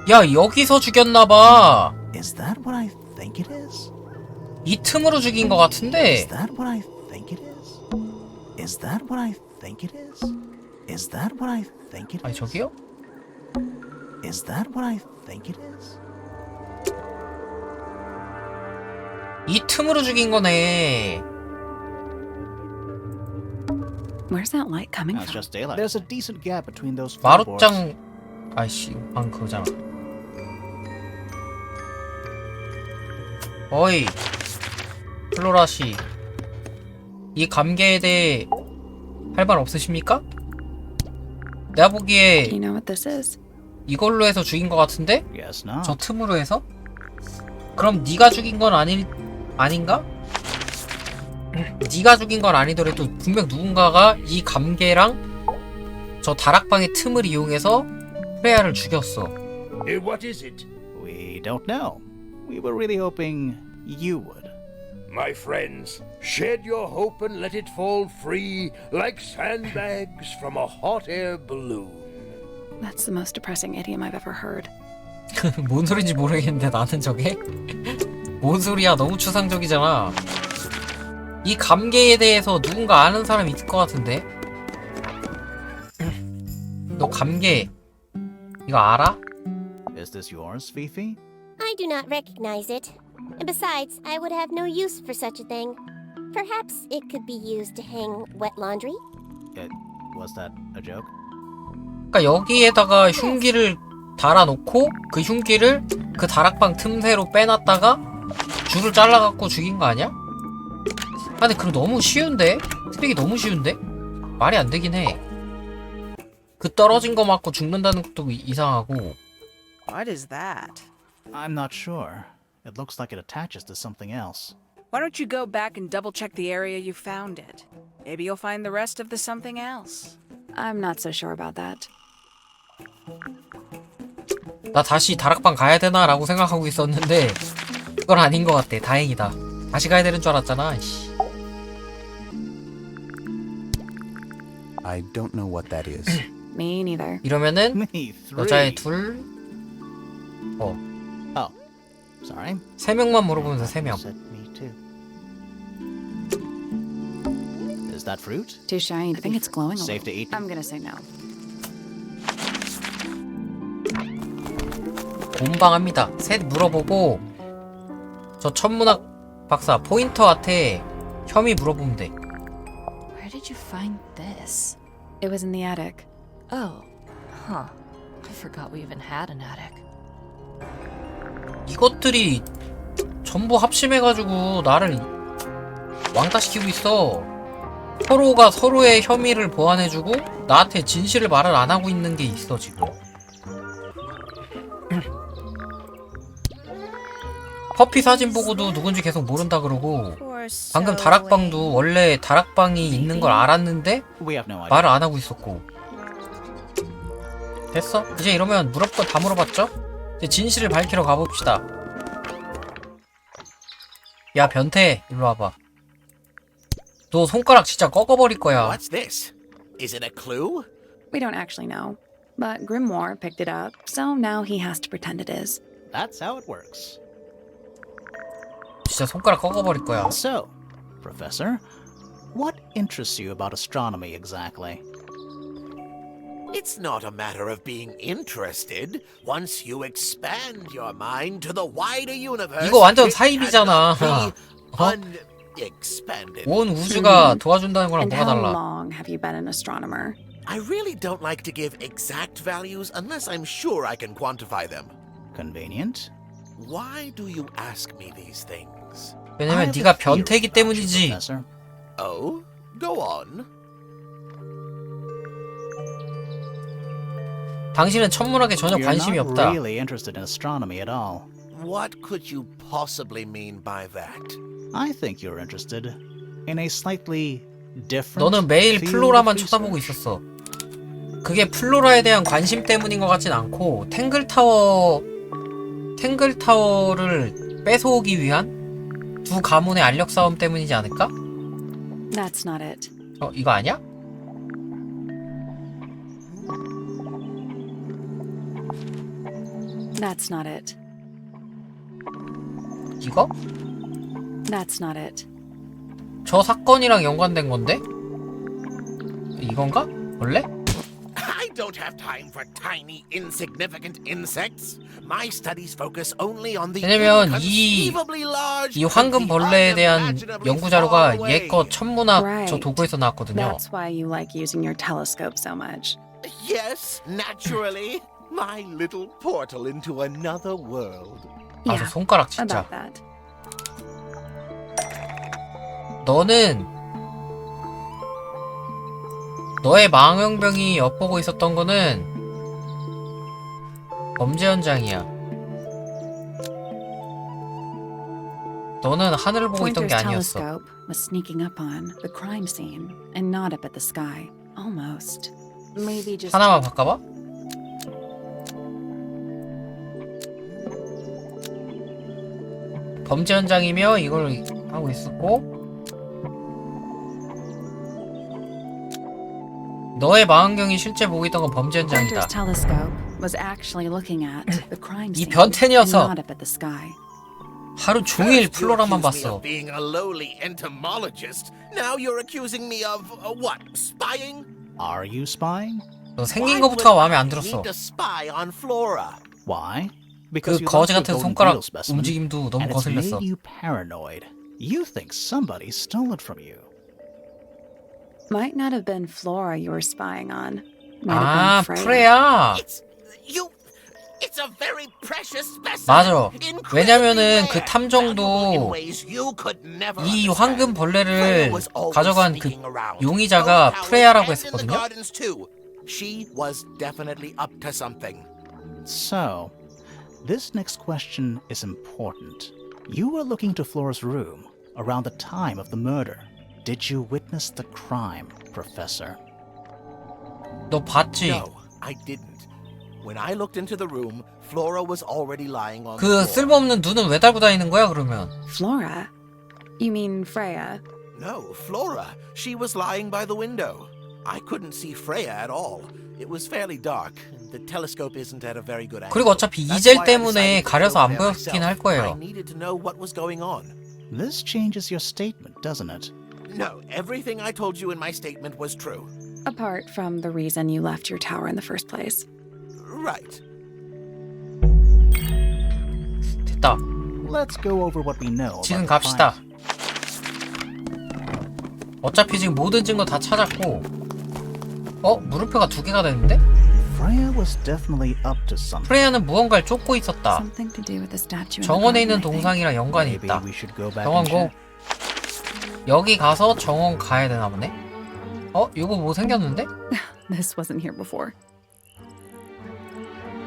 야 여기서 죽였나봐. Is that what I think it is? 이 틈으로 죽인 것 같은데. Is that what I think it is? Is that what I think it is? Is that what I think it 아니 is? 저기요? Is that what I think it is? 이 틈으로 죽인 거네. Where's that light coming That's from? just daylight. There's a decent gap between those floorboards. 마루짱 아이씨 방금 그거잖아. 어이, 플로라씨. 이 감개에 대해 할 말 없으십니까? 내가 보기에 Do you know what this is? 이걸로 해서 죽인 것 같은데? Guess not. 저 틈으로 해서? 그럼 네가 죽인 건 아닌가? 네가 죽인 건 아니더라도 분명 누군가가 이 감개랑 저 다락방의 틈을 이용해서 프레야를 죽였어. What is it? We don't know. We were really hoping you would. My friends, shed your hope and let it fall free like sandbags from a hot air balloon. That's the most depressing idiom I've ever heard. 뭔 소린지 모르겠는데 나는 저게? 뭔 소리야, 너무 추상적이잖아. 이 감개에 대해서 누군가 아는 사람이 있을 것 같은데? 너 감개 이거 알아? Is this yours, Fifi? I do not recognize it. And besides, I would have no use for such a thing. Perhaps it could be used to hang wet laundry? Was that a joke? 그러니까 여기에다가 흉기를 달아놓고 그 흉기를 그 다락방 틈새로 빼놨다가 줄을 잘라갖고 죽인 거 아니야? 아 근데 그거 너무 쉬운데? 트릭이 너무 쉬운데? 말이 안 되긴 해. 그 떨어진 거 맞고 죽는다는 것도 이상하고. What is that? I'm not sure. It looks like it attaches to something else. Why don't you go back and double check the area you found it? Maybe you'll find the rest of the something else. I'm not so sure about that. 나 다시 다락방 가야 되나? 라고 생각하고 있었는데 그건 아닌 것 같아. 다행이다. 다시 가야 되는 줄 알았잖아. 씨. I don't know what that is. Me neither. 이러면은 Me three. 여자애 둘, Oh, sorry. 3명만 물어보면 돼. 3명. Said me too. Is that fruit? Too shiny. I think it's glowing a Safe to little. eat? I'm gonna say no. 곰방합니다. 셋 물어보고 저 천문학 박사 포인터한테 혐의 물어보면 돼. Where did you find this? It was in the attic. Oh, huh. I forgot we even had an attic. 이것들이 전부 합심해가지고 나를 왕따시키고 있어. 서로가 서로의 혐의를 보완해주고 나한테 진실을 말을 안 하고 있는 게 있어 지금. 퍼피 사진 보고도 누군지 계속 모른다 그러고 방금 다락방도 원래 다락방이 있는 걸 알았는데 We have no idea. 말을 안 하고 있었고. 됐어? 이제 이러면 물어볼 거 다 물어봤죠? 이제 진실을 밝히러 가봅시다. 야 변태 일로 와봐. 너 손가락 진짜 꺾어버릴 거야. What's this? Is it a clue? We don't actually know. But Grimoire picked it up, so now he has to pretend it is. That's how it works. 진짜 손가락 꺾어버릴 거야. So, Professor, what interests you about astronomy exactly? It's not a matter of being interested. Once you expand your mind to the wider universe, 이거 완전 it 사입이잖아. cannot be 어? unexpanded. 온 우주가 도와준다는 거랑 And 뭐가 how 달라? long have you been an astronomer? I really don't like to give exact values unless I'm sure I can quantify them. Convenient. Why do you ask me these things? 왜냐면 I have 네가 a theory 변태이기 about you, 때문이지. Professor. Oh, go on. 당신은 천문학에 전혀 You're 관심이 not 없다. really interested in astronomy at all. What could you possibly mean by that? I think you're interested in a slightly different. 너는 매일 field 플로라만 of 쳐다보고 research. 있었어. 그게 플로라에 대한 관심 때문인 것 같진 않고 탱글타워를 뺏어오기 위한 두 가문의 알력 싸움 때문이지 않을까? That's not it. 이거 아니야? That's not it. 이거? That's not it. 저 사건이랑 연관된 건데? 이건가? 원래? I don't have time for tiny, insignificant insects. My studies focus only on the 왜냐면 inconceivably large 이 황금벌레에 대한 unimaginably 연구 자료가 far away. 얘거 천문학 저 Right. 도구에서 나왔거든요. That's why you like using your telescope so much. Yes, naturally. My little portal into another world. 아, 저 손가락 진짜. About that. 너의 망원경이 엿보고 있었던 거는 범죄 현장이야. 너는 하늘을 보고 있던 게 Pointer's 아니었어. telescope was sneaking up on the crime scene and not up at the sky. Almost. Maybe just 하나만 바꿔봐? 범죄 현장이며 이걸 하고 있었고, 너의 망원경이 실제 보고 있던 건 범죄 현장이다. Pointer's telescope was actually looking at the crime 이 scene 변태 and 녀석. not up at the sky. 하루 종일 First you 플로라만 accused me 봤어. of being a lowly entomologist. Now you're accusing me of what? Spying? Are you spying? 너 생긴 Why 거부터가 would 마음에 안 I 들었어. need to spy on Flora? Why? 그 Because you 거지 lost 같은 your golden 손가락 beetle specimen, 움직임도 너무 and it's 거슬렸어. made you paranoid. You think somebody stole it from you. Might not have been Flora you were spying on. Might 아, have been Freya. 프레야. It's a very precious specimen. 맞아. Incredibly 왜냐면은 rare. 그 탐정도 Valuable in ways you could never 이 understand. 황금 벌레를 Freya was always 가져간 그 sneaking around. 용의자가 Both 프레야라고 towers and in the 했었거든요. gardens too. She was definitely up to something. So, this next question is important. You were looking to Flora's room around the time of the murder. Did you witness the crime, Professor? 너 봤지? No, I didn't. When I looked into the room, Flora was already lying on the 그 floor. 쓸모없는 눈은 왜 달고 다니는 거야 그러면? Flora? You mean Freya? No, Flora. She was lying by the window. I couldn't see Freya at all. It was fairly dark. The telescope isn't at a very good angle. 그리고 어차피 That's 이젤 why I 때문에 decided to 가려서 go 안 there 보였긴 myself. 할 I 거예요. needed to know what was going on. This changes your statement, doesn't it? No, everything I told you in my statement was true. Apart from the reason you left your tower in the first place. Right. 됐다. Let's go over what we know. 지금 about the 갑시다. crime. 어차피 지금 모든 증거 다 찾았고. 물음표가 2개가 됐는데? Freya was definitely up to something. 프레야는 무언가를 쫓고 있었다. Something to do with the statue in the 정원에 있는 garden, I think. 동상이랑 연관이 Maybe 있다. we should go back 정원 and 고. check. 여기 가서 정원 가야 되나 보네? 이거 뭐 생겼는데? This wasn't here before.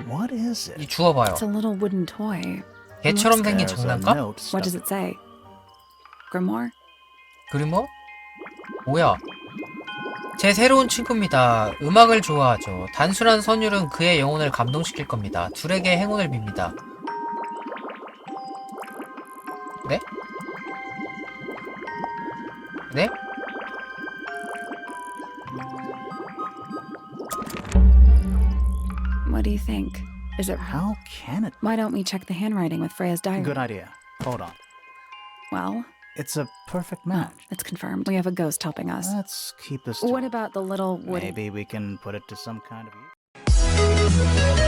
What is 이 it? 주워봐요. It's a little wooden toy. 개처럼 생긴 There's a 장난감? note What does stuck. it say? Grimoire? 그리모? 뭐야? 제 새로운 친구입니다. 음악을 좋아하죠. 단순한 선율은 그의 영혼을 감동시킬 겁니다. 둘에게 행운을 빕니다. 네? 네? What do you think? Is it... How can it? Why don't we check the handwriting with Freya's diary? Good idea. Hold on. Well, It's a perfect match. it's confirmed. We have a ghost helping us. Let's keep this to What about the little wooden... Maybe we can put it to some kind of use.